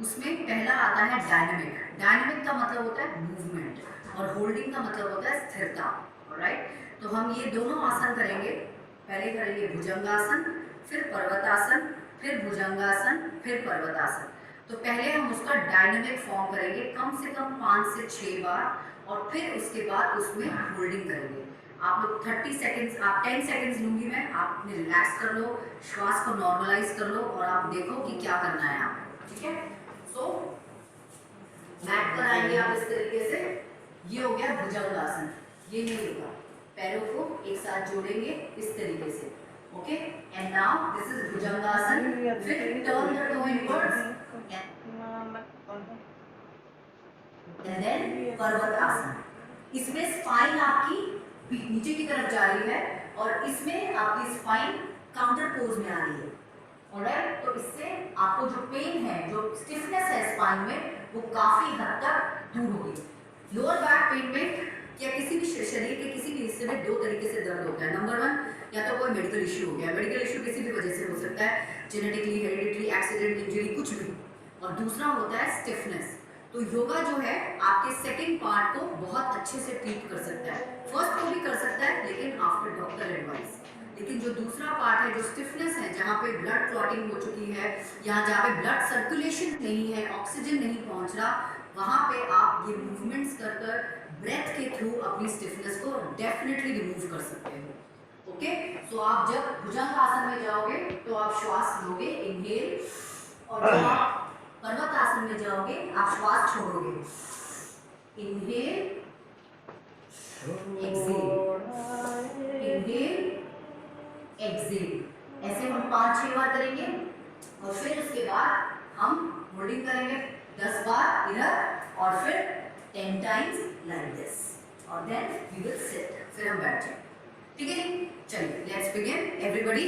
उसमें पहला आता है डायनेमिक. डायनेमिक का मतलब होता है मूवमेंट और होल्डिंग का मतलब होता है स्थिरता. ऑलराइट, तो हम ये दोनों आसन करेंगे. पहले करेंगे भुजंगासन, फिर पर्वतासन, फिर भुजंगासन, फिर पर्वतासन. तो पहले हम उसका डायनेमिक फॉर्म करेंगे कम से कम 5 से 6 बार और फिर उसके बाद उसमें होल्डिंग करेंगे. आप लोग 30 सेकेंड्स, आप 10 सेकेंड्स लूंगी मैं, आप अपने रिलैक्स कर लो, श्वास को नॉर्मलाइज कर लो और आप देखो कि क्या करना है आप. ठीक है? सो मैट पर आएंगे आप इस तरीके से. ये हो गया भुजंगासन. ये नहीं होगा, पैरों को एक साथ जोड़ेंगे इस तरीके से. Okay, and now this is Bhujangasana. फिर turn the toe inwards and then Parvatasana. इसमें स्पाइन आपकी नीचे की तरफ जा रही है और इसमें आपकी स्पाइन काउंटर पोज में आ रही है. ऑलराइट, तो इससे आपको जो पेन है, जो स्टिफनेस है स्पाइन में, वो काफी हद तक दूर होगी. लोअर बैक पेन में या किसी भी शरीर के किसी भी हिस्से में 2 तरीके से दर्द होता है. नंबर 1, या तो कोई मेडिकल इश्यू हो गया. मेडिकल इश्यू किसी भी वजह से हो सकता है, जेनेटिकली, हेरिडिटरी, एक्सीडेंट, इंजरी, कुछ भी. और दूसरा होता है स्टिफनेस. तो योगा जो है आपके सेकंड पार्ट को बहुत अच्छे से ट्रीट कर सकता है. फर्स्ट को भी कर सकता है लेकिन आफ्टर डॉक्टर एडवाइस. लेकिन जो दूसरा पार्ट है, जो स्टिफनेस है, जहाँ पे ब्लड क्लॉटिंग हो चुकी है या जहाँ पे ब्लड सर्कुलेशन नहीं है, ऑक्सीजन नहीं पहुँच रहा, वहाँ पे आप ये मूवमेंट्स कर कर ब्रेथ के थ्रू अपनी स्टिफनेस को डेफिनेटली रिमूव कर सकते हो. ओके, सो आप जब भुजंग आसन में जाओगे तो आप श्वास लोगे, इनहेल, और जब आप पर्वत आसन में जाओगे आप श्वास छोड़ोगे. Inhale, exhale, inhale, exhale. ऐसे हम 5-6 बार करेंगे और फिर उसके बाद हम होल्डिंग करेंगे 10 बार इधर और फिर 10 टाइम्स लाइक दिस और देन वी विल सिट. फिर हम बैठ जाएंगे. ठीक है जी? चलिए लेट्स बिगिन. एवरीबॉडी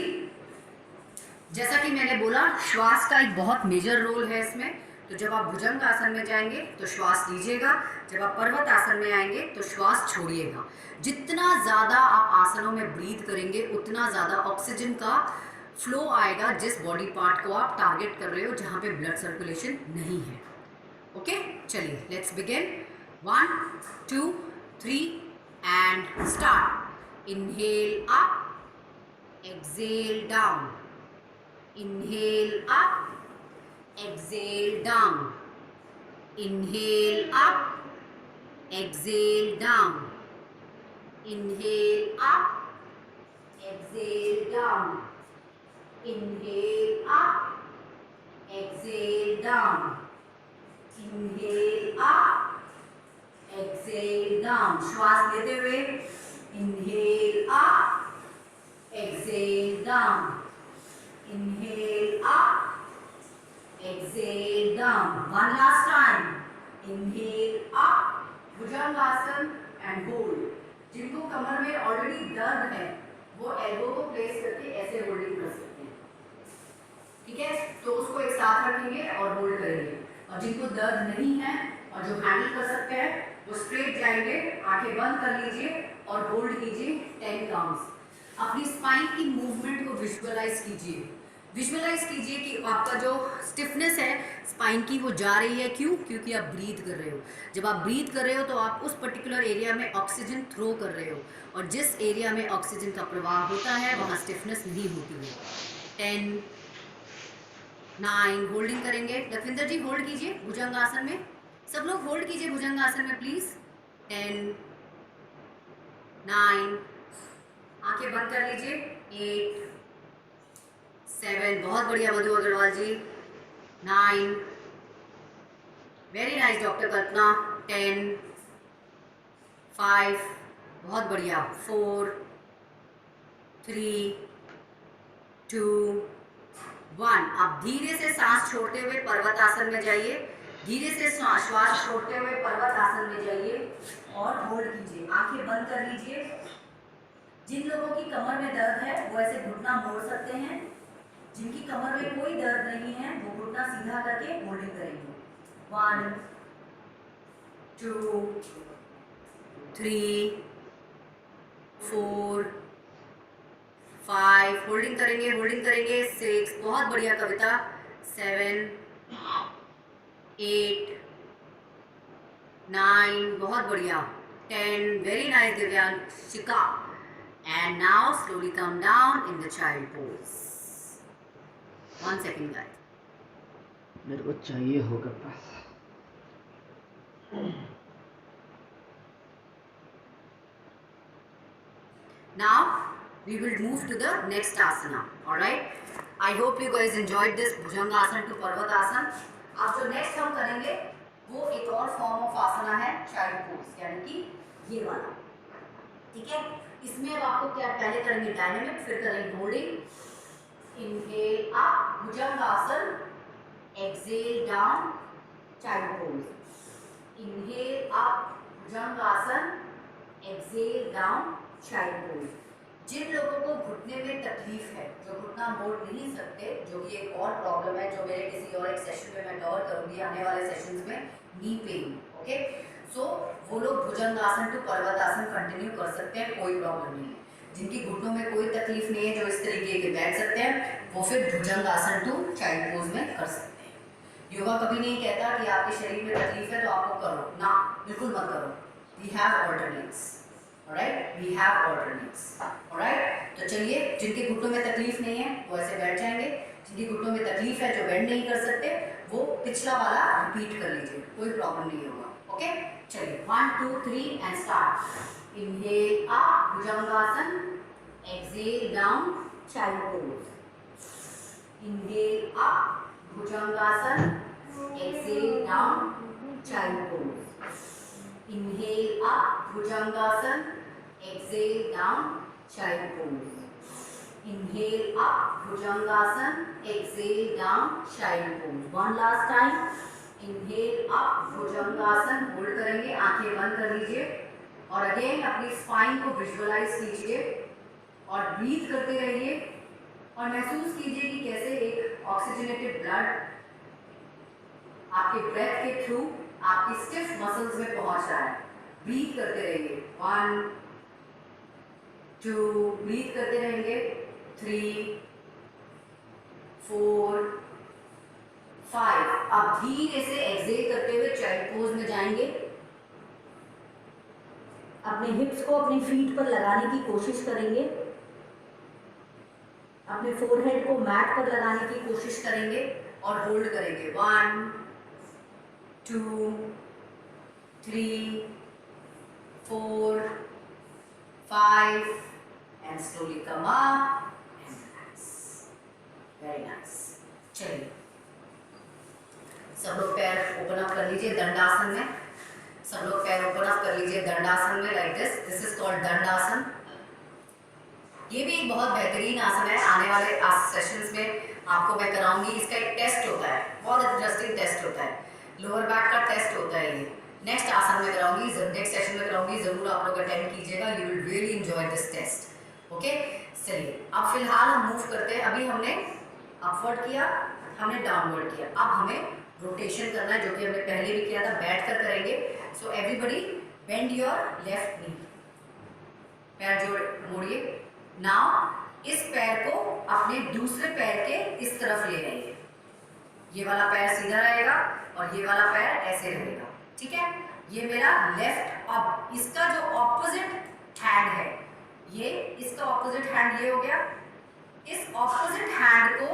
जैसा कि मैंने बोला, श्वास का एक बहुत मेजर रोल है इसमें। तो जब आप भुजंग आसन में जाएंगे तो श्वास लीजिएगा, जब आप पर्वत आसन में आएंगे तो श्वास छोड़िएगा। जितना ज़्यादा आप आसनों में ब्रीथ करेंगे उतना ज़्यादा ऑक्सीजन का फ्लो आएगा जिस बॉडी पार्ट को आप टारगेट कर रहे हो, जहाँ पे ब्लड सर्कुलेशन नहीं है। ओके, चलिए let's begin. 1 2 3 and start. Inhale up, exhale down, inhale up, exhale down, inhale up, exhale down, inhale up, exhale down, inhale up, exhale down, inhale up, exhale down। श्वास लेते हुए inhale up, exhale down, inhale up, exhale down। One last time, inhale up, bhujangasana and hold। जिनको कमर में already दर्द है वो elbow को place करके ऐसे होल्डिंग कर सकते हैं, ठीक है? तो उसको एक साथ रखेंगे और होल्ड करेंगे। और जिनको दर्द नहीं है और जो हैंडल कर सकते हैं वो स्ट्रेट जाएंगे, आंखें बंद कर लीजिए और होल्ड कीजिए 10 काउंट्स। अपनी स्पाइन की मूवमेंट को विजुअलाइज कीजिए। विजुअलाइज कीजिए कि आपका जो स्टिफनेस है स्पाइन की वो जा रही है। क्यों? क्योंकि आप ब्रीथ कर रहे हो। जब आप ब्रीथ कर रहे हो तो आप उस पर्टिकुलर एरिया में ऑक्सीजन थ्रो कर रहे हो, और जिस एरिया में ऑक्सीजन का प्रवाह होता है वहाँ स्टिफनेस नहीं होती है। 10 9 होल्डिंग करेंगे। लखविंदर जी होल्ड कीजिए भुजंगासन में, सब लोग होल्ड कीजिए भुजंगासन में प्लीज। 10 9, आंखें बंद कर लीजिए। 8 7, बहुत बढ़िया मधु अग्रवाल जी। 9, वेरी नाइस डॉक्टर कल्पना। 10 5, बहुत बढ़िया। 4 3 2 1। अब धीरे से सांस छोड़ते हुए पर्वत आसन में जाइए। धीरे से श्वास छोड़ते हुए पर्वत आसन में जाइए और होल्ड कीजिए। आंखें बंद कर लीजिए। जिन लोगों की कमर में दर्द है वो ऐसे घुटना मोड़ सकते हैं। जिनकी कमर में कोई दर्द नहीं है वो घुटना सीधा करके होल्डिंग करेंगे। 1 2 3 4 5, होल्डिंग करेंगे, होल्डिंग करेंगे। 6, बहुत बढ़िया कविता। 7 8 9, बहुत बढ़िया। 10, very nice Divyanshika. And now slowly come down in the child pose. 1 second guys. मेरे को चाहिए होगा पास। Now we will move to the next asana. All right. I hope you guys enjoyed this Bhujangasana to Parvatasana. अब जो next हम करेंगे वो एक और फॉर्म ऑफ आसना है, चाइल्ड पोज, यानी कि ये वाला, ठीक है? इसमें अब आपको क्या पहले करेंगे डायनेमिक, फिर करेंगे holding. Inhale up Bhujangasana, exhale down child pose. Inhale up Bhujangasana, exhale down child pose. जिन लोगों को घुटने में तकलीफ है, जो घुटना मोड़ नहीं सकते, जो कि एक और प्रॉब्लम है जो मेरे किसी और एक सेशन में मैं कवर करूंगी आने वाले सेशंस में, नी पेन, ओके? सो वो लोग भुजंगासन टू पर्वतासन कंटिन्यू कर सकते हैं, कोई प्रॉब्लम नहीं है। जिनकी घुटनों में कोई तकलीफ नहीं है, जो इस तरीके के बैठ सकते हैं, वो फिर भुजंगासन टू चाइल्ड पोज में कर सकते हैं। योगा कभी नहीं कहता कि आपके शरीर में तकलीफ है तो आपको करो ना, बिल्कुल मत करो। We have alternates, alright, we have alternates, alright. तो चलिए, जिनके घुटनों में तकलीफ नहीं है वो ऐसे बैठ जाएंगे। जिनकी घुटनों में तकलीफ है, जो बेंड नहीं कर सकते, वो पिछला वाला रिपीट कर लीजिए, कोई प्रॉब्लम नहीं होगा, ओके? चलिए 1 2 3 and start. Inhale up Bhujangasana, exhale down child pose. Inhale up Bhujangasana, exhale down child pose. Inhale up Bhujangasana, exhale down child pose. Inhale up Bhujangasana, exhale down child pose. One last time. Inhale up bhujangasana, hold करेंगे, आंखें बंद कर लीजिए और again अपनी spine को visualise कीजिए और ब्रीथ करते रहिए और महसूस कीजिए कि कैसे एक ऑक्सीजनेटेड ब्लड आपके ब्रेथ के थ्रू आपकी स्टिफ मसल्स में पहुंच रहा है। ब्रीथ करते रहिए, 1 2, ब्रीथ करते रहेंगे, 3 4 5। अब धीरे से एक्सहेल करते हुए चाइल्ड पोज में जाएंगे। अपने हिप्स को अपनी फीट पर लगाने की कोशिश करेंगे, अपने फोरहेड को मैट पर लगाने की कोशिश करेंगे और होल्ड करेंगे, 1 2 3 4 5 and slowly come up and relax. Very nice. चलिए सब लोग पैर ओपन अप कर लीजिए दंडासन में। सब लोग पैर ओपन अप कर लीजिए दंडासन में, लाइक दिस इज कॉल्ड दंडासन। ये भी एक बहुत बेहतरीन आसन है। आने वाले सेशंस में आपको मैं कराऊंगी। इसका एक टेस्ट होता है, बहुत इंटरेस्टिंग टेस्ट होता है, लोअर बैक का टेस्ट होता है। ये नेक्स्ट आसन में कराऊंगी, नेक्स्ट सेशन में कराऊंगी, जरूर आप लोग अटेंड कीजिएगा। You will really enjoy this test. Okay, चलिए अब फिलहाल हम मूव करते हैं। अभी हमने अपवर्ड किया, हमने डाउनवर्ड किया, अब हमें रोटेशन करना है, जो कि हमने पहले भी किया था, बैठ कर करेंगे। So everybody bend your left नी, पैर जोड़ मोड़िए। नाउ इस पैर को अपने दूसरे पैर के इस तरफ ले आइए। ये वाला पैर सीधा रहेगा और ये वाला पैर ऐसे रहेगा, ठीक है। ये मेरा लेफ्ट। अब इसका जो ऑपोजिट हैंड है, ये इसका ऑपोजिट हैंड ये हो गया। इस ऑपोजिट हैंड को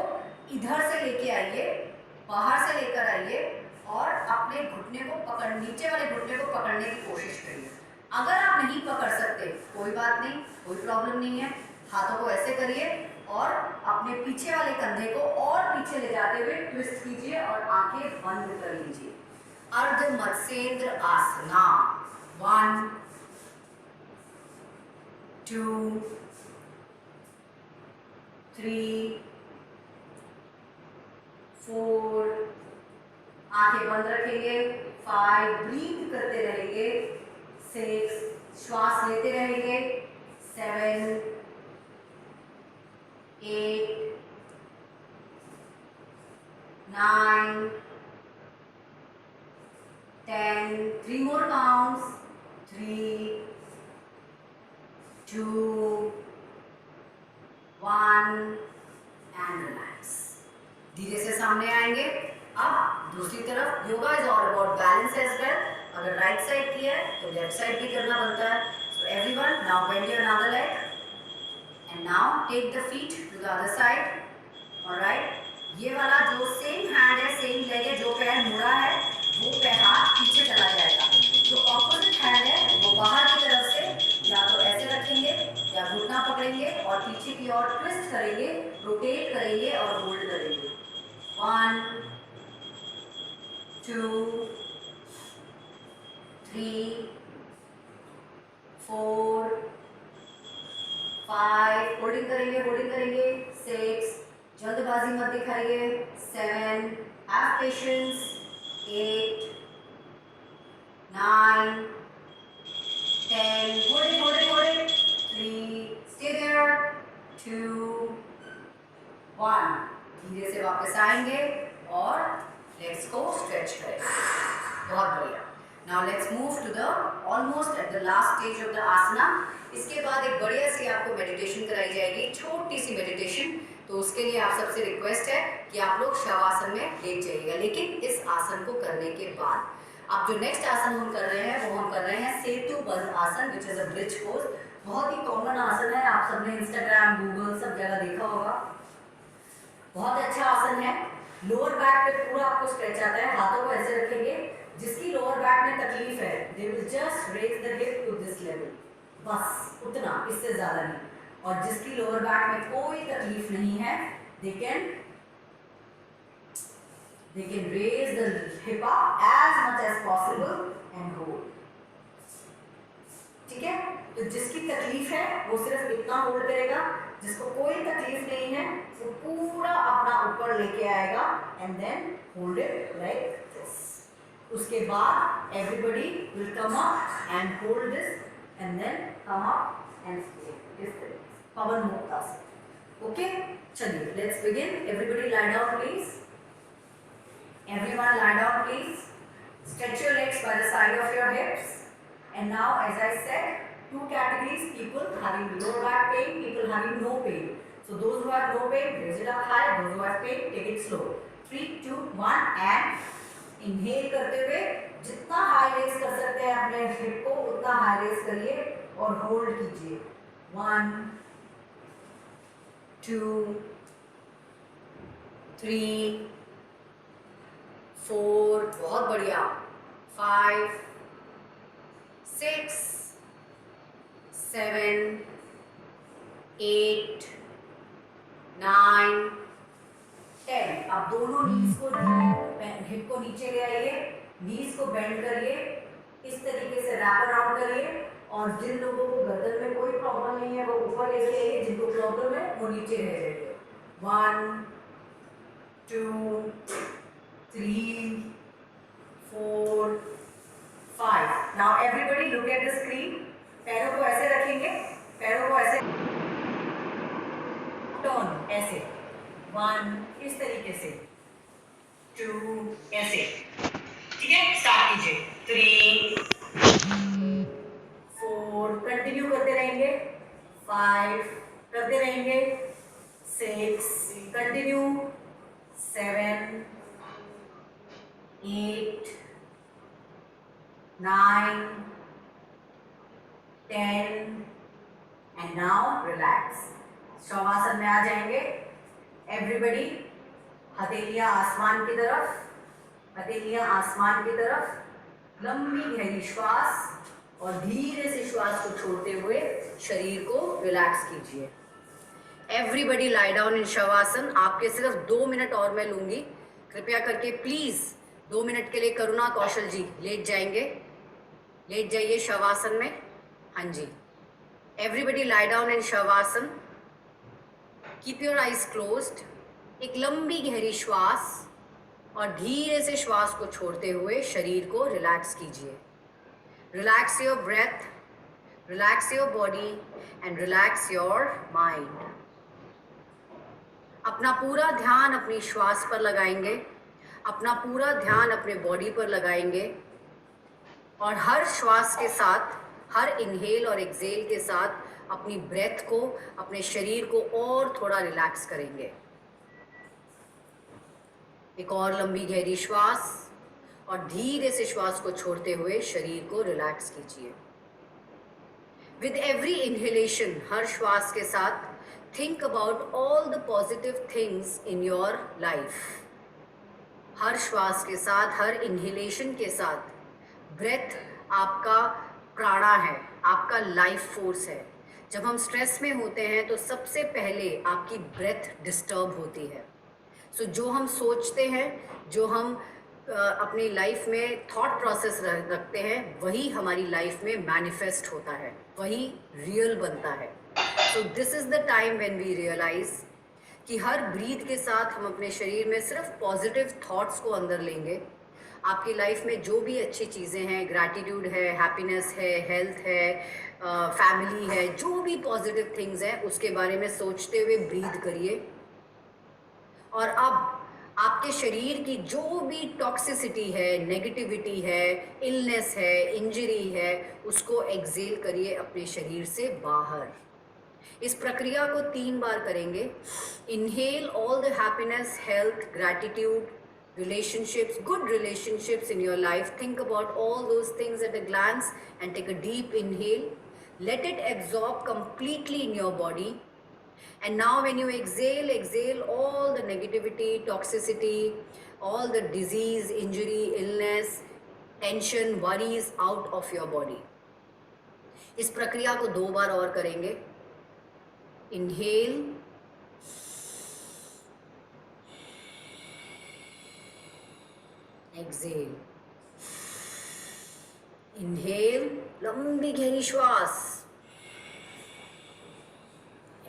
इधर से लेके आइए, बाहर से लेकर आइए और अपने घुटने को पकड़, नीचे वाले घुटने को पकड़ने की कोशिश करिए। अगर आप नहीं पकड़ सकते कोई बात नहीं, कोई प्रॉब्लम नहीं है। हाथों को ऐसे करिए और अपने पीछे वाले कंधे को और पीछे ले जाते हुए ट्विस्ट कीजिए और आंखें बंद कर लीजिए। अर्ध मत्स्येंद्र आसना, 1 2 3 4, आंखें बंद रखेंगे, 5, ब्रीथ करते रहेंगे, 6, श्वास लेते रहेंगे, 7 8 9 10, 3 more counts, 3 2 1 and relax। धीरे से सामने आएंगे। अब दूसरी तरफ, yoga is all about balance as well. अगर राइट साइड की है तो लेफ्ट साइड भी करना बनता है। So everyone now bend your another leg and now take the feet to the other side. Alright, ये वाला जो सेम हैंड है, सेम लेग है, जो पैर मुड़ा है वो पैर हाथ पीछे चला जाएगा। जो ऑपोजिट हैंड है वो बाहर की तरफ से या तो ऐसे रखेंगे या घुटना पकड़ेंगे और पीछे की ओर ट्विस्ट करेंगे, रोटेट करेंगे और होल्ड करेंगे। 1 2 3 4 5, होल्डिंग करेंगे 6, जल्दबाजी मत दिखाइए, 7, have patience, 8 9 10, hold it, 3, stay there, 2 1। धीरे से वापस आएंगे और लेग्स को स्ट्रेच करेंगे। बहुत बढ़िया। Now let's move to the almost at the last stage of the asana. इसके बाद एक बढ़िया सी आपको मेडिटेशन कराई जाएगी, छोटी सी मेडिटेशन। तो उसके लिए आप सबसे रिक्वेस्ट है कि आप लोग शवासन में लेट जाइएगा, लेकिन इस आसन को करने के बाद अब जो नेक्स्ट आसन हम कर रहे हैं वो हम कर रहे हैं सेतुबंध आसन, which is a bridge pose. बहुत ही कॉमन आसन है, आप सबने इंस्टाग्राम, गूगल सब जगह देखा होगा। बहुत अच्छा आसन है। लोअर बैक पे पूरा आपको स्ट्रेच आता है। हाथों को ऐसे रखेंगे। जिसकी लोअर बैक में तकलीफ है, they will just raise the hip to this level, बस उतना, इससे ज्यादा नहीं। और जिसकी लोअर बैक में कोई तकलीफ नहीं है, they can raise the hip up as much as possible and hold। ठीक है, तो जिसकी तकलीफ है वो सिर्फ इतना होल्ड करेगा, जिसको कोई तकलीफ नहीं है वो पूरा अपना ऊपर लेके आएगा and then hold it like this. उसके बाद everybody will come up and hold this and then come up and stay, Pawanmuktasana. Okay. चलिए, let's begin. Everybody lie down, please. Everyone lie down, please. Stretch your legs by the side of your hips. And now, as I said, two categories: people having low back pain, people having no pain. So those who have no pain, raise it up high. Those who have pain, take it slow. 3, 2, 1 and inhale करते हुए जितना high race कर सकते हैं अपने hip को उतना high race करिए और होल्ड कीजिए. 1, 2, 3, 4, बहुत बढ़िया. 5, 6, 7, 8, 9, 10. अब दोनों नीज को हिप को नीचे ले आइए, नीज को बेंड करिए, इस तरीके से रैप अराउंड करिए. और जिन लोगों को गर्दन में कोई प्रॉब्लम नहीं है वो ऊपर लेके आइए, जिनको प्रॉब्लम है वो नीचे रह जाइए. 1, 2, 3, 4, 5. Now everybody look at the screen. पैरों को ऐसे रखेंगे, पैरों को ऐसे टर्न ऐसे. 1 इस तरीके से, 2 ऐसे. ठीक है, स्टार्ट कीजिए. 3, 4 कंटिन्यू करते रहेंगे. 5 करते रहेंगे. 6 continue. 7, 8, 9, 10 and now relax. Shavasana में आ जाएंगे. एवरीबडी हथेलियां आसमान की तरफ, हथेलियां आसमान की तरफ. लंबी गहरी श्वास और धीरे से श्वास को छोड़ते हुए शरीर को रिलैक्स कीजिए. Everybody lie down in shavasana. आपके सिर्फ 2 मिनट और मैं लूंगी. कृपया करके प्लीज 2 मिनट के लिए करुणा कौशल जी लेट जाएंगे. लेट जाइए शवासन में. हाँ जी, everybody lie down in Shavasana. Keep your eyes closed. एक लंबी गहरी श्वास और धीरे से श्वास को छोड़ते हुए शरीर को रिलैक्स कीजिए. Relax your breath, relax your body and relax your mind. अपना पूरा ध्यान अपनी श्वास पर लगाएंगे, अपना पूरा ध्यान अपने बॉडी पर लगाएंगे और हर श्वास के साथ, हर इनहेल और एक्सेल के साथ अपनी ब्रेथ को, अपने शरीर को और थोड़ा रिलैक्स करेंगे. एक और लंबी गहरी श्वास और धीरे से श्वास को छोड़ते हुए शरीर को रिलैक्स कीजिए. विद एवरी इनहेलेशन, हर श्वास के साथ think about all the positive things in your life. हर श्वास के साथ, हर इनहेलेशन के साथ ब्रेथ आपका प्राणा है, आपका लाइफ फोर्स है. जब हम स्ट्रेस में होते हैं तो सबसे पहले आपकी ब्रेथ डिस्टर्ब होती है. सो जो हम सोचते हैं, जो हम अपनी लाइफ में थॉट प्रोसेस रखते हैं, वही हमारी लाइफ में मैनिफेस्ट होता है, वही रियल बनता है. So this is the time when we realize कि हर ब्रीथ के साथ हम अपने शरीर में सिर्फ पॉजिटिव थॉट्स को अंदर लेंगे. आपकी लाइफ में जो भी अच्छी चीज़ें हैं, ग्रैटिट्यूड है, हैप्पीनेस है, हेल्थ है, फैमिली है, जो भी पॉजिटिव थिंग्स हैं उसके बारे में सोचते हुए ब्रीथ करिए. और अब आपके शरीर की जो भी टॉक्सिसिटी है, नेगेटिविटी है, इलनेस है, इंजरी है, उसको एक्सेल करिए अपने शरीर से बाहर. इस प्रक्रिया को 3 बार करेंगे. Inhale all the happiness, health, gratitude, relationships, good relationships in your life. Think about all those things at a glance and take a deep inhale. Let it absorb completely in your body. And now when you exhale, exhale all the negativity, toxicity, all the disease, injury, illness, tension, worries out of your body. इस प्रक्रिया को 2 बार और करेंगे. Inhale. Exhale. Inhale, लंबी गहरी श्वास.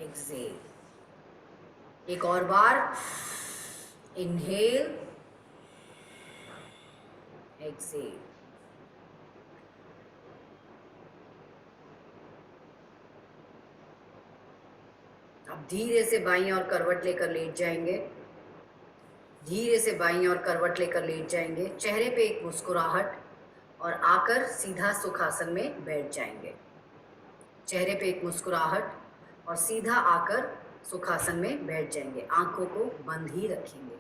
Exhale. एक और बार. Inhale. Exhale. अब धीरे से बाईं ओर करवट लेकर लेट जाएंगे। धीरे से बाईं ओर करवट लेकर लेट जाएंगे। चेहरे पे एक मुस्कुराहट और आकर सीधा सुखासन में बैठ जाएंगे। चेहरे पे एक मुस्कुराहट और सीधा आकर सुखासन में बैठ जाएंगे। आंखों को बंद ही रखेंगे,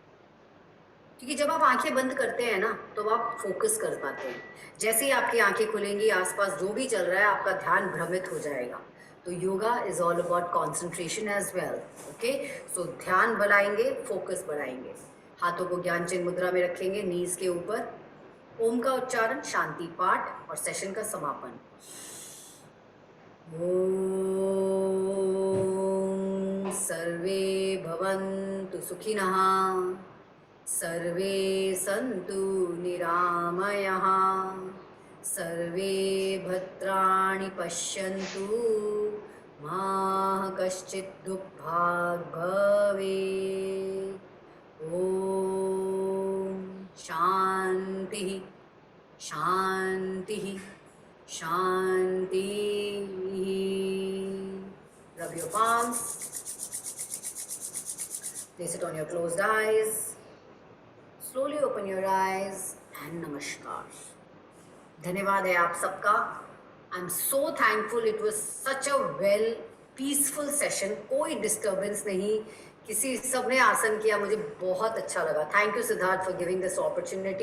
क्योंकि जब आप आंखें बंद करते हैं ना तो आप फोकस कर पाते हैं। जैसे ही आपकी आंखें खुलेंगी, आसपास जो भी चल रहा है आपका ध्यान भ्रमित हो जाएगा। तो yoga is all about concentration as well. Okay, so ध्यान बढ़ाएंगे, फोकस बढ़ाएंगे। हाथों को ज्ञान चिन्ह मुद्रा में रखेंगे, नीज के ऊपर। ओम का उच्चारण, शांति पाठ और सेशन का समापन। ओम सर्वे भवन्तु सुखिनः, सर्वे सन्तु निरामयः, सर्वे भद्राणि पश्यन्तु, मा कश्चित् दुःखभाग् भवेत्। ओम शांति शांति शांति। Rub your palms. Place it on your closed eyes. Slowly open your eyes and namaskar. धन्यवाद है आप सबका। I am so thankful. It was such a well peaceful session, कोई डिस्टर्बेंस नहीं, किसी सबने आसन किया, मुझे बहुत अच्छा लगा। Thank you Siddharth for giving this opportunity.